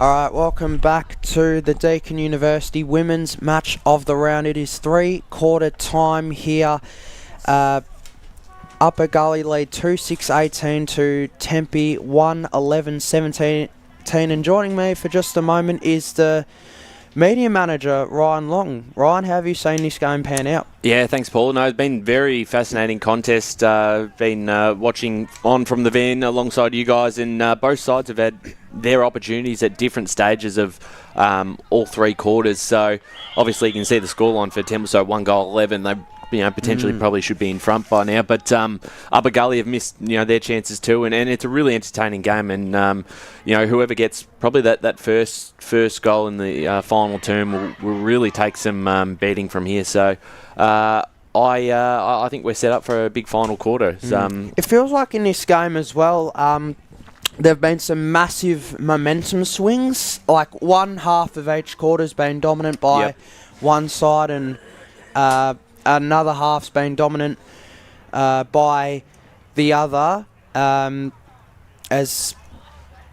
Alright, welcome back to the Deakin University Women's Match of the Round. It is 3-quarter time here. Upper Gully lead 2-6-18 to Tempe 1-11-17. And joining me for just a moment is the media manager, Ryan Long. Ryan, how have you seen this game pan out? Yeah, thanks, Paul. No, it's been very fascinating contest. Been watching on from the van alongside you guys, and both sides have had their opportunities at different stages of all 3 quarters. So obviously you can see the scoreline for Templestowe, 1 goal 11. They potentially probably should be in front by now, but Upper Gully have missed their chances too, and it's a really entertaining game, and whoever gets probably that first goal in the final term will really take some beating from here. So I think we're set up for a big final quarter. It feels like in this game as well, there have been some massive momentum swings. Like one half of each quarter has been dominant by one side, and another half's been dominant by the other. As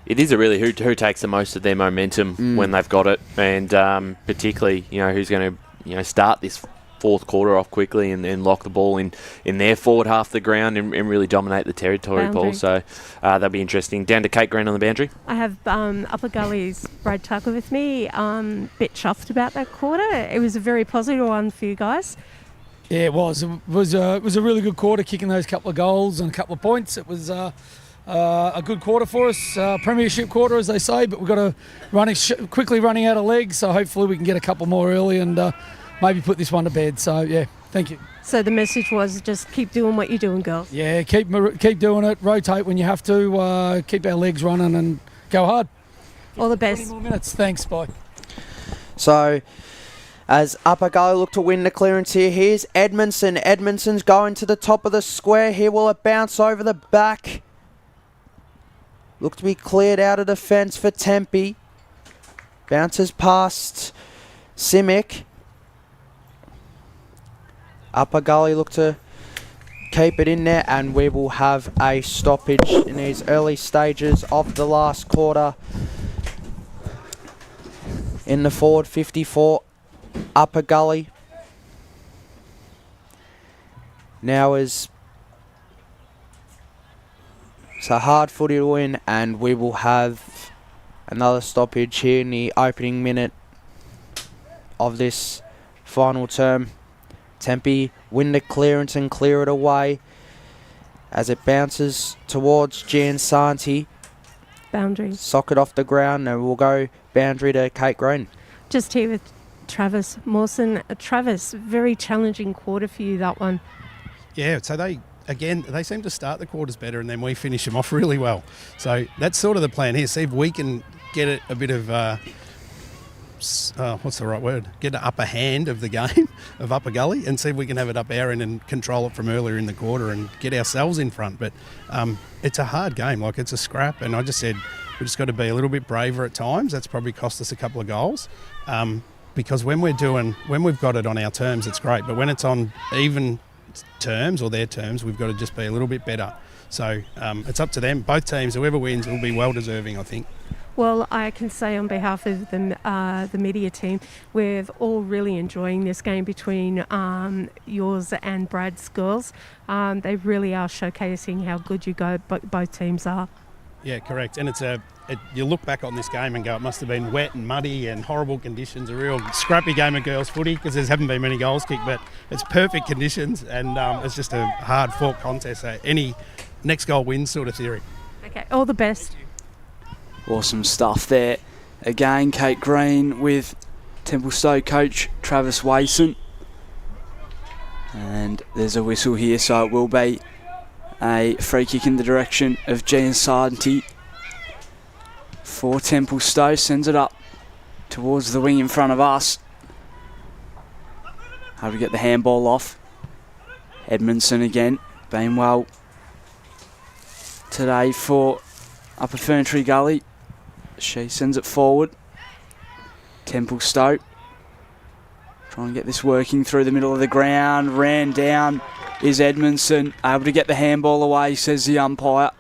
it is a really who takes the most of their momentum when they've got it, and particularly who's going to start this fourth quarter off quickly and lock the ball in their forward half of the ground and really dominate the territory, Paul. So that'll be interesting. Down to Kate Green on the boundary. I have Upper Gully's Brad Tucker with me. Bit chuffed about that quarter. It was a very positive one for you guys. Yeah, it was. It was a really good quarter, kicking those couple of goals and a couple of points. It was a good quarter for us, premiership quarter, as they say. But we've got to quickly running out of legs, so hopefully we can get a couple more early and maybe put this one to bed. So yeah, thank you. So the message was just keep doing what you're doing, girls. Yeah, keep doing it. Rotate when you have to. Keep our legs running and go hard. All the best. 20 more minutes. Thanks. Bye. So, as Upper Gully look to win the clearance here, here's Edmondson. Edmondson's going to the top of the square. Here will it bounce over the back. Look to be cleared out of defence for Tempe. Bounces past Simic. Upper Gully look to keep it in there, and we will have a stoppage in these early stages of the last quarter. In the forward 54, Upper Gully. Now it's a hard footy to win, and we will have another stoppage here in the opening minute of this final term. Tempe win the clearance and clear it away as it bounces towards Jan Santi. Boundary. Socket off the ground, and we'll go boundary to Kate Green. Just here with Travis Mawson. Travis, very challenging quarter for you, that one. Yeah, so they seem to start the quarters better, and then we finish them off really well. So that's sort of the plan here. See if we can get it a bit of what's the right word? Get an upper hand of the game of Upper Gully, and see if we can have it up our end and control it from earlier in the quarter and get ourselves in front. But it's a hard game. Like, it's a scrap, and I just said we just got to be a little bit braver at times. That's probably cost us a couple of goals. Because when we've got it on our terms, it's great. But when it's on even terms or their terms, we've got to just be a little bit better. So it's up to them. Both teams, whoever wins, will be well deserving, I think. Well, I can say on behalf of the media team, we're all really enjoying this game between yours and Brad's girls. They really are showcasing how good both teams are. Yeah, correct. And you look back on this game and go, it must have been wet and muddy and horrible conditions, a real scrappy game of girls footy, because there haven't been many goals kicked, but it's perfect conditions, and it's just a hard-fought contest. So any next goal wins sort of theory. Okay, all the best. Awesome stuff there. Again, Kate Green with Templestowe coach Travis Wason. And there's a whistle here, so it will be a free kick in the direction of Gian Sardi for Templestowe. Sends it up towards the wing in front of us. How to get the handball off. Edmondson again, been well today for Upper Ferntree Gully. She sends it forward. Templestowe trying to get this working through the middle of the ground. Ran down is Edmondson, able to get the handball away, says the umpire.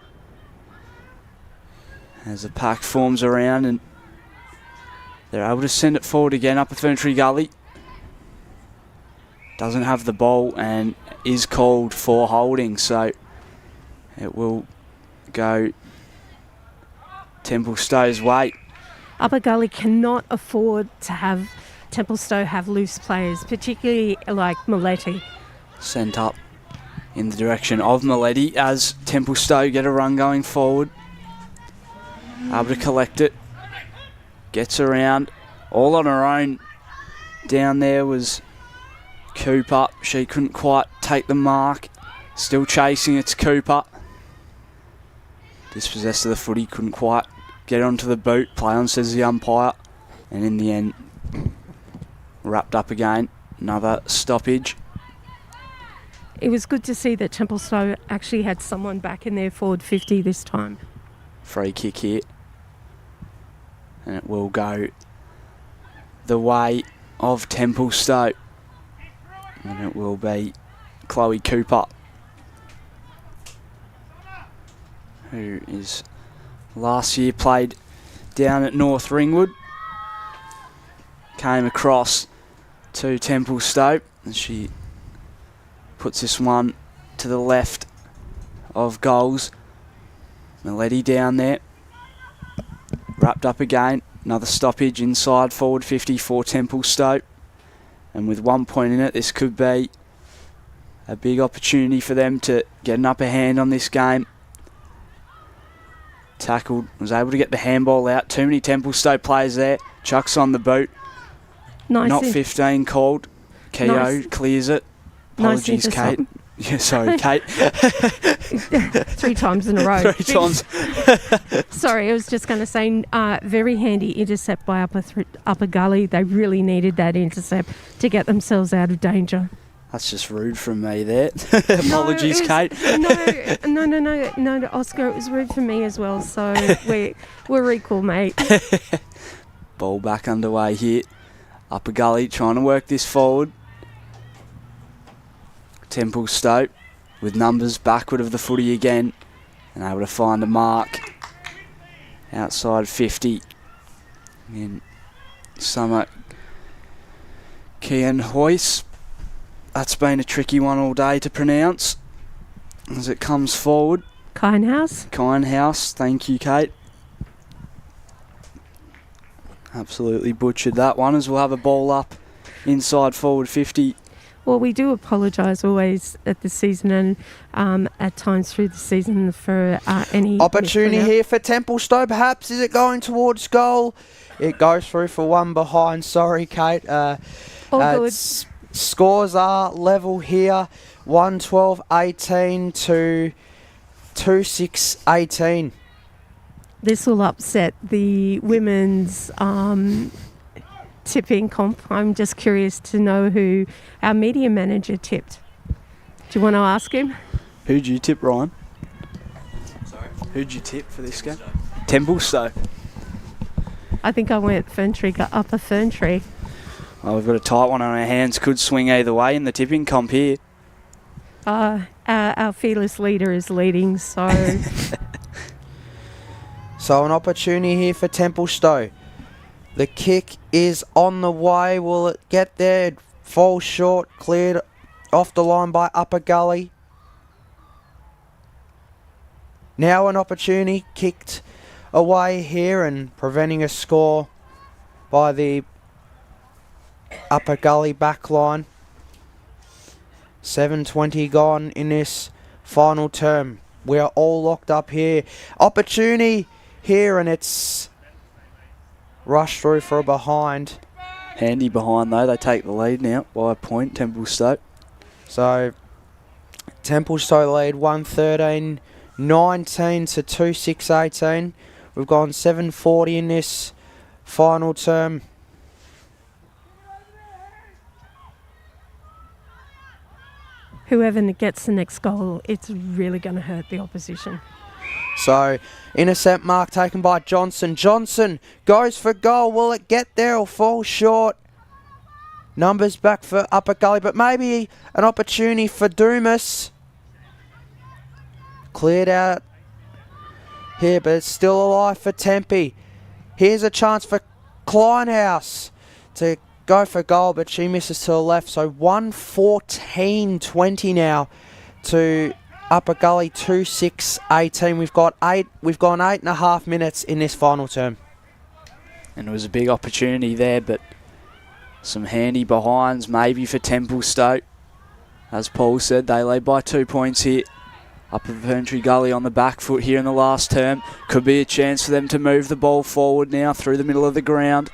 As the pack forms around, and They're able to send it forward again, Upper Ferntree Gully. Doesn't have the ball and is called for holding, so it will go Templestowe's way. Upper Gully cannot afford to have Templestowe have loose players, particularly like Maletti. Sent up in the direction of Maletti as Templestowe get a run going forward. Able to collect it. Gets around. All on her own. Down there was Cooper. She couldn't quite take the mark. Still chasing, it's Cooper. Dispossessed of the footy, couldn't quite get onto the boot. Play on, says the umpire. And in the end, wrapped up again. Another stoppage. It was good to see that Templestowe actually had someone back in their forward 50 this time. Free kick here. And it will go the way of Templestowe. And it will be Chloe Cooper, who is last year played down at North Ringwood. Came across to Templestowe and she puts this one to the left of goals. Maletti down there. Wrapped up again. Another stoppage inside forward 50 for Templestowe. And with 1 point in it, this could be a big opportunity for them to get an upper hand on this game. Tackled, was able to get the handball out. Too many Templestowe players there. Chucks on the boot. Nice. Not 15 called. Keogh Nice. clears it. Apologies, Nice Kate. Yeah, sorry, Kate. 3 times in a row. 3 times. Sorry, I was just going to say, very handy intercept by Upper Gully. They really needed that intercept to get themselves out of danger. That's just rude from me there. Apologies, Kate. No, Oscar, it was rude for me as well. So we're equal, mate. Ball back underway here. Upper Gully trying to work this forward. Templestowe with numbers backward of the footy again and able to find a mark outside 50 in Summer Kian Hoyce. That's been a tricky one all day to pronounce as it comes forward. Kindhouse, thank you, Kate. Absolutely butchered that one as we'll have a ball up inside forward 50. Well, we do apologise always at the season and at times through the season for any Opportunity here for Templestowe, perhaps. Is it going towards goal? It goes through for one behind. Sorry, Kate. All good. Scores are level here. 112-18 to 26-18. This will upset the women's tipping comp. I'm just curious to know who our media manager tipped. Do you want to ask him? Who'd you tip, Ryan? Sorry? Who'd you tip for this game? Templestowe. I think I went Upper Ferntree. Well, we've got a tight one on our hands. Could swing either way in the tipping comp here. Our fearless leader is leading, so... So an opportunity here for Templestowe. The kick is on the way. Will it get there? It falls short. Cleared off the line by Upper Gully. Now an opportunity. Kicked away here and preventing a score by the Upper Gully back line. 7:20 gone in this final term. We are all locked up here. Opportunity here and it's... rushed through for a behind. Handy behind though. They take the lead now by a point, Templestowe. So Templestowe lead 113-19 to 26-18. We've gone 7:40 in this final term. Whoever gets the next goal, it's really going to hurt the opposition. So, intercept mark taken by Johnson. Johnson goes for goal. Will it get there or fall short? Numbers back for Upper Gully, but maybe an opportunity for Dumas. Cleared out here, but it's still alive for Tempe. Here's a chance for Kleinhaus to go for goal, but she misses to the left. So 1:14:20 now to Upper Gully 2-6-18. We've gone 8.5 minutes in this final term. And it was a big opportunity there, but some handy behinds maybe for Templestowe. As Paul said, they lay by 2 points here. Upper Ferntree Gully on the back foot here in the last term. Could be a chance for them to move the ball forward now through the middle of the ground.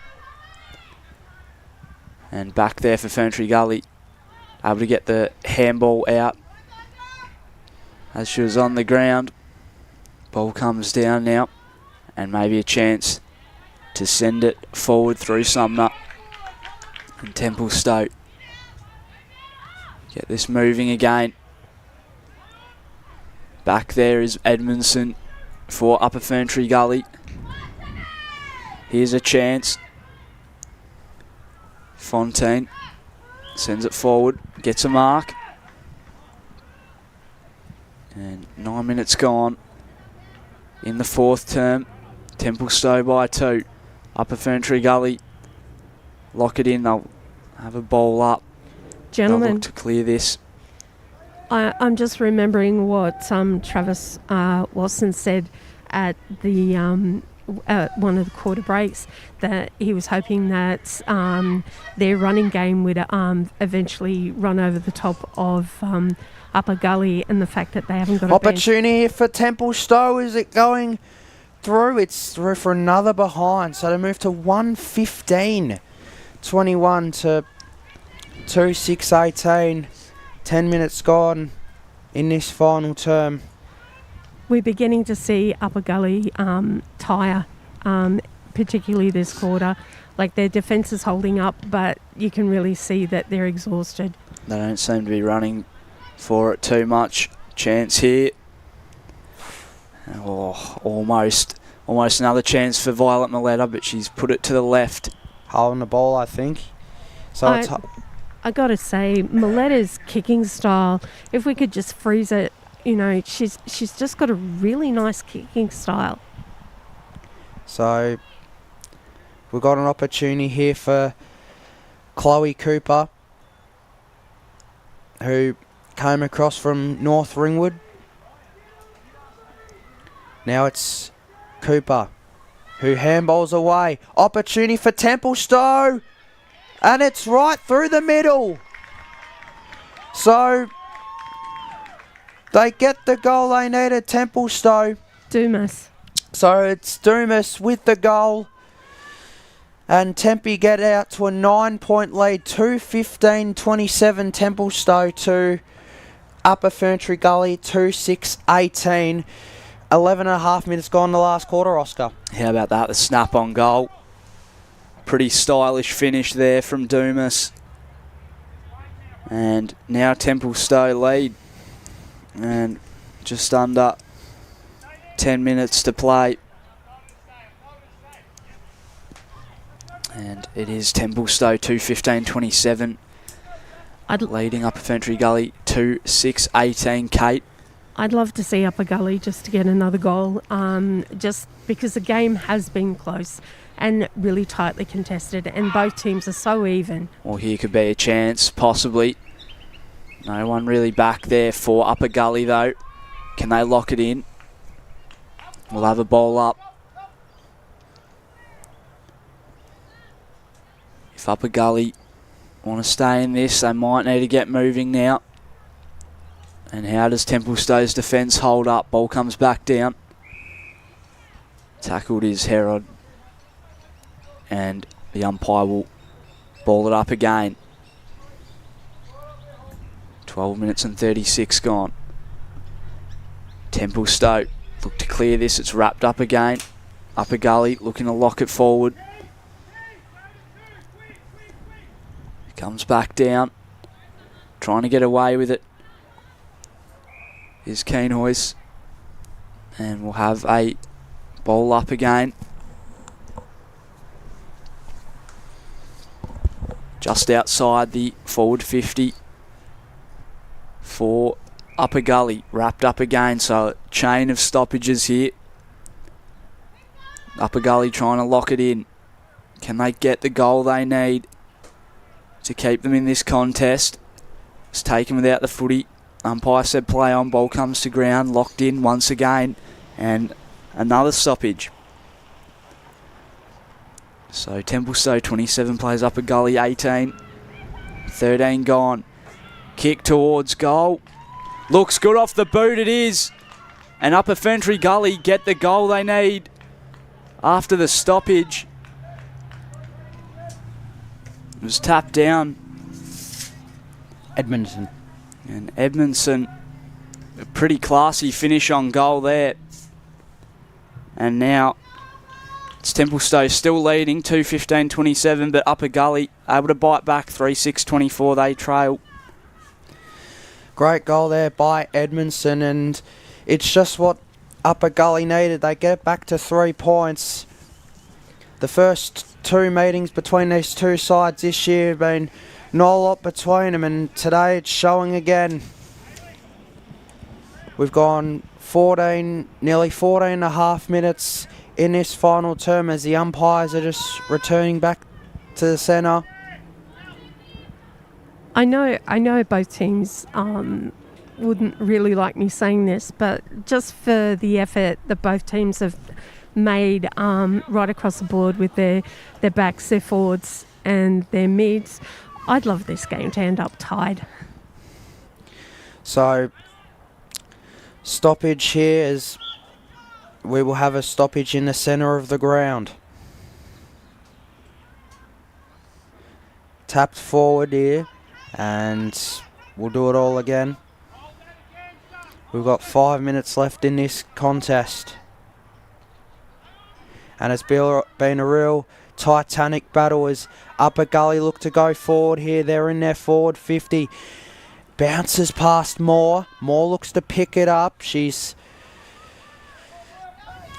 And back there for Ferntree Gully. Able to get the handball out as she was on the ground. Ball comes down now. And maybe a chance to send it forward through Sumner. And Templestowe get this moving again. Back there is Edmondson for Upper Ferntree Gully. Here's a chance. Fontaine sends it forward, gets a mark. And 9 minutes gone in the fourth term. Templestowe by 2. Upper Ferntree Gully lock it in. They'll have a ball up. They'll Gentlemen, look to clear this. I'm just remembering what Travis Watson said at the one of the quarter breaks, that he was hoping that their running game would eventually run over the top of Upper Gully, and the fact that they haven't got a bench. Opportunity for Templestowe. Is it going through? It's through for another behind. So they move to 1:15:21 to 2-6-18. 10 minutes gone in this final term. We're beginning to see Upper Gully tire, particularly this quarter. Like, their defence is holding up, but you can really see that they're exhausted. They don't seem to be running for it too much. Chance here. Oh, almost another chance for Violet Maletta, but she's put it to the left. Holding the ball, I think. So it's I got to say, Maletta's kicking style, if we could just freeze it, you know, she's just got a really nice kicking style. So we've got an opportunity here for Chloe Cooper, who came across from North Ringwood. Now it's Cooper, who handballs away. Opportunity for Templestowe. And it's right through the middle. So they get the goal they needed, Templestowe. Dumas. So it's Dumas with the goal. And Tempe get out to a 9-point lead. 2:15:27 Templestowe to Upper Ferntree Gully 2-6-18. 11.5 minutes gone in the last quarter, Oscar. How about that? The snap on goal. Pretty stylish finish there from Dumas. And now Templestowe lead. And just under 10 minutes to play. And it is Templestowe 2:15:27. Leading Upper Ferntree Gully 2-6-18, Kate. I'd love to see Upper Gully just to get another goal, just because the game has been close and really tightly contested, and both teams are so even. Well, here could be a chance, possibly. No one really back there for Upper Gully, though. Can they lock it in? We'll have a ball up. If Upper Gully want to stay in this, they might need to get moving now. And how does Templestowe's defence hold up? Ball comes back down. Tackled is Herod. And the umpire will ball it up again. 12 minutes and 36 gone. Templestowe look to clear this. It's wrapped up again. Upper Gully looking to lock it forward. Comes back down. Trying to get away with it is Keenhoys. And we'll have a ball up again. Just outside the forward 50 for Upper Gully. Wrapped up again, so a chain of stoppages here. Upper Gully trying to lock it in. Can they get the goal they need to keep them in this contest? It's taken without the footy. Umpire said play on, ball comes to ground, locked in once again, and another stoppage. So Templestowe 27 plays Upper Gully 18. 13 gone. Kick towards goal. Looks good off the boot, it is. And Upper Ferntree Gully get the goal they need after the stoppage. It was tapped down. Edmondson. And Edmondson, a pretty classy finish on goal there. And now it's Templestowe still leading, 2:15:27, but Upper Gully able to bite back, 3:6:24, they trail. Great goal there by Edmondson, and it's just what Upper Gully needed. They get back to 3 points. The first 2 meetings between these two sides this year have been not a lot between them, and today it's showing again. We've gone nearly 14 and a half minutes in this final term as the umpires are just returning back to the centre. I know both teams wouldn't really like me saying this, but just for the effort that both teams have made right across the board with their backs, their forwards and their mids, I'd love this game to end up tied. So, stoppage here is we will have a stoppage in the centre of the ground. Tapped forward here, and we'll do it all again. We've got 5 minutes left in this contest. And it's been a real titanic battle as Upper Gully look to go forward here. They're in their forward 50. Bounces past Moore. Moore looks to pick it up. She's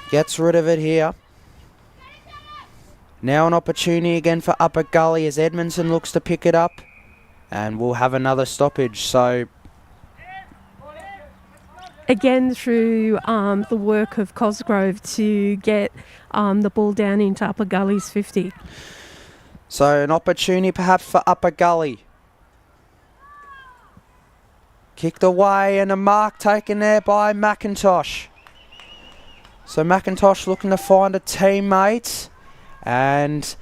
gets rid of it here. Now an opportunity again for Upper Gully as Edmondson looks to pick it up. And we'll have another stoppage. So again, through the work of Cosgrove to get the ball down into Upper Gully's 50. So an opportunity perhaps for Upper Gully. Kicked away and a mark taken there by McIntosh. So McIntosh looking to find a teammate, and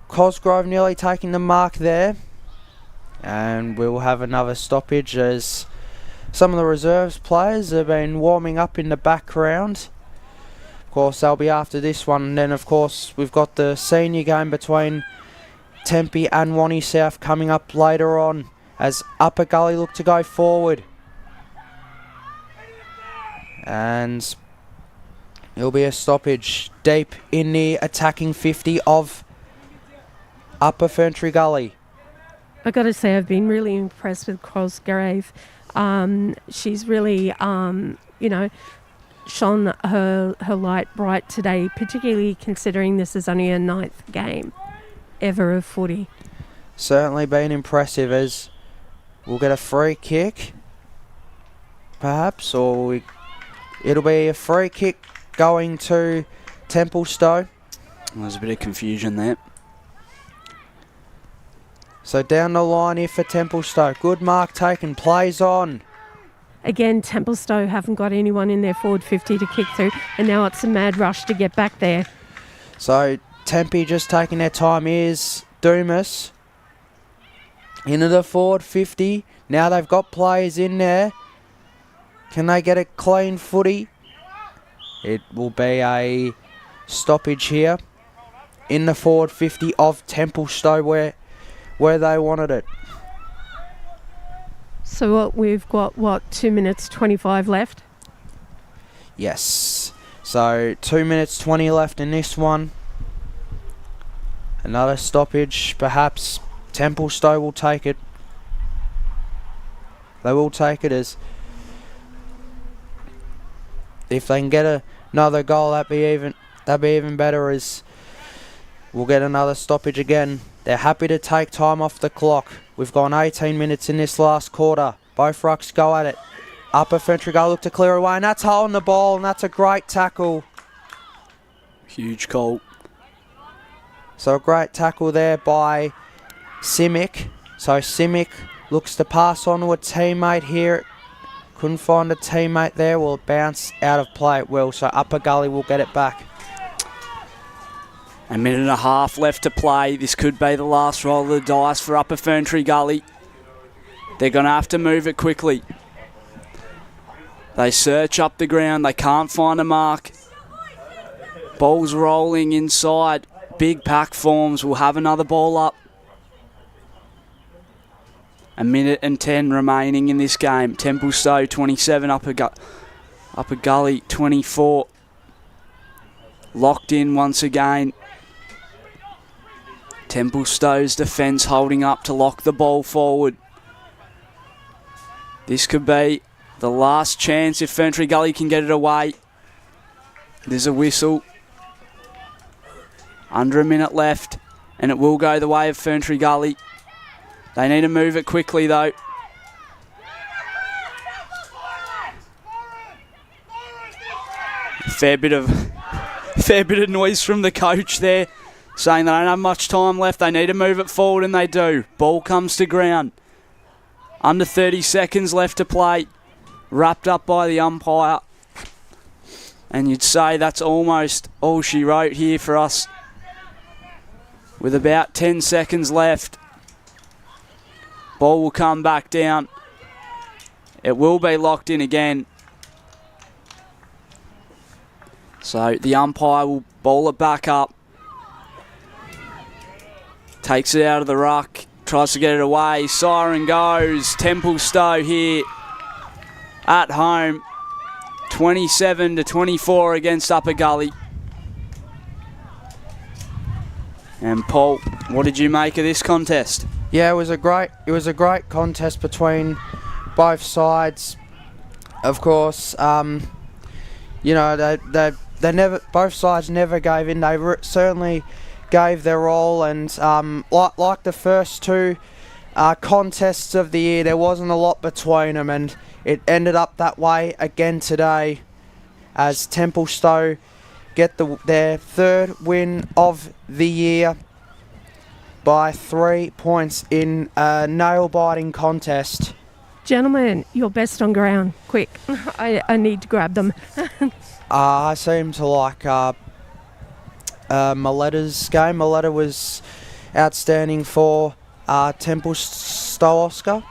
Cosgrove nearly taking the mark there. And we'll have another stoppage as some of the reserves players have been warming up in the background. Of course, they'll be after this one. And then, of course, we've got the senior game between Tempe and Wannie South coming up later on as Upper Gully look to go forward. And it'll be a stoppage deep in the attacking 50 of Upper Ferntree Gully. I've got to say, I've been really impressed with Cosgrave. She's really, shone her light bright today, particularly considering this is only her 9th game ever of footy. Certainly been impressive as we'll get a free kick, perhaps, or it'll be a free kick going to Templestowe. There's a bit of confusion there. So down the line here for Templestowe. Good mark taken, plays on. Again, Templestowe haven't got anyone in their forward 50 to kick through, and now it's a mad rush to get back there. So Tempe just taking their time. Here's Dumas into the forward 50. Now they've got players in there. Can they get a clean footy? It will be a stoppage here in the forward 50 of Templestowe where they wanted it. So we've got 2 minutes 25 left? Yes. So 2 minutes 20 left in this one. Another stoppage, perhaps. Templestowe will take it. They will take it as if they can get another goal, that'd be even better, as we'll get another stoppage again. They're happy to take time off the clock. We've gone 18 minutes in this last quarter. Both rucks go at it. Upper Ferntree Gully look to clear away, and that's holding the ball, and that's a great tackle. Huge call. So a great tackle there by Simic. So Simic looks to pass on to a teammate here. Couldn't find a teammate there. Will bounce out of play? It will. So Upper Gully will get it back. A minute and a half left to play. This could be the last roll of the dice for Upper Ferntree Gully. They're going to have to move it quickly. They search up the ground. They can't find a mark. Ball's rolling inside. Big pack forms. We'll have another ball up. A minute and 10 remaining in this game. Templestowe 27, Upper Gully 24. Locked in once again. Templestowe's defence holding up to lock the ball forward. This could be the last chance if Ferntree Gully can get it away. There's a whistle. Under a minute left, and it will go the way of Ferntree Gully. They need to move it quickly though. Fair bit of noise from the coach there, saying they don't have much time left. They need to move it forward, and they do. Ball comes to ground. Under 30 seconds left to play. Wrapped up by the umpire. And you'd say that's almost all she wrote here for us. With about 10 seconds left. Ball will come back down. It will be locked in again. So the umpire will ball it back up. Takes it out of the ruck. Tries to get it away. Siren goes. Templestowe here at home. 27-24 against Upper Gully. And Paul, what did you make of this contest? Yeah, it was a great contest between both sides. Of course, you know, they never, both sides never gave in. They certainly gave their all, and like the first two contests of the year, there wasn't a lot between them, and it ended up that way again today, as Templestowe get their third win of the year by 3 points in a nail-biting contest. Gentlemen, you're best on ground. Quick, I need to grab them. I seem to like Miletta's game. Miletta was outstanding for Templestowe, Oscar.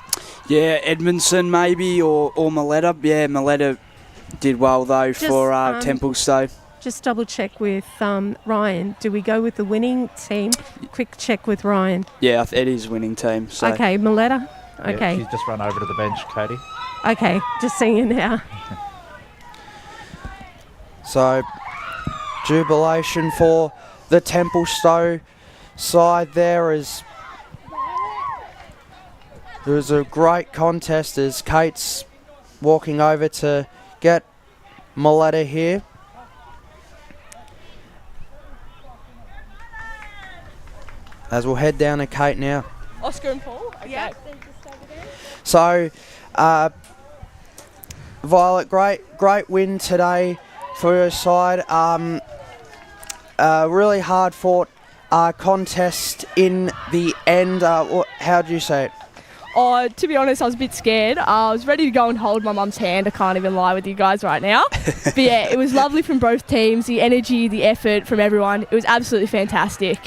Yeah, Edmondson maybe, or Miletta. Yeah, Miletta did well though for Templestowe. Just double check with Ryan. Do we go with the winning team? Quick check with Ryan. Yeah, it is winning team. So. Okay, Miletta. Okay. Yeah, she's just run over to the bench, Katie. Okay, just seeing you now. So, jubilation for the Templestowe side there, as it was a great contest, as Kate's walking over to get Miletta here. As we'll head down to Kate now. Oscar and Paul? Okay. Yeah. So, Violet, great win today for your side. Really hard fought contest in the end. How do you say it? Oh, to be honest, I was a bit scared. I was ready to go and hold my mum's hand. I can't even lie with you guys right now. But yeah, it was lovely from both teams. The energy, the effort from everyone. It was absolutely fantastic.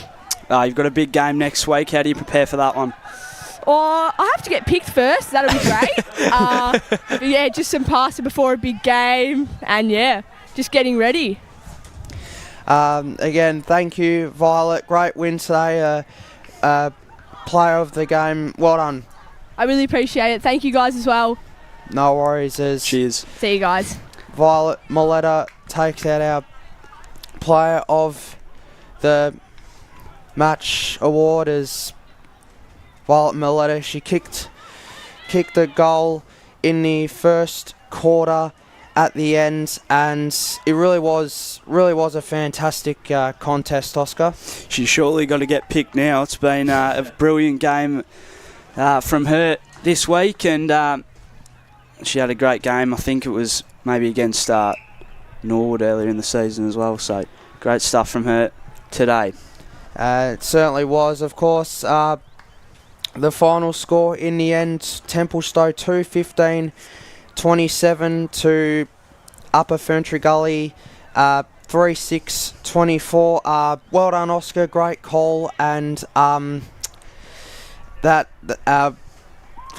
You've got a big game next week. How do you prepare for that one? Oh, I have to get picked first. That'll be great. But yeah, just some passing before a big game. And yeah, just getting ready. Again, thank you, Violet. Great win today. Player of the game. Well done. I really appreciate it. Thank you guys as well. No worries. Cheers. See you guys. Violet Miletta takes out our player of the match award as Violet Miletta. She kicked the goal in the first quarter at the end, and it really was a fantastic contest, Oscar. She's surely got to get picked now. It's been a brilliant game from her this week, and she had a great game. I think it was maybe against Norwood earlier in the season as well, so great stuff from her today. It certainly was, of course. The final score in the end, Templestowe 2-15-27 to Upper Ferntree Gully 3-6-24. Well done, Oscar. Great call. And of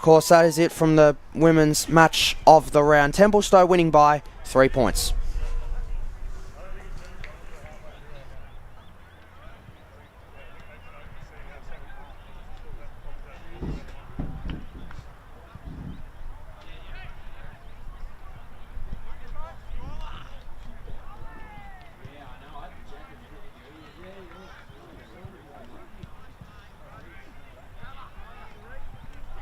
course, that is it from the women's match of the round. Templestowe winning by 3 points.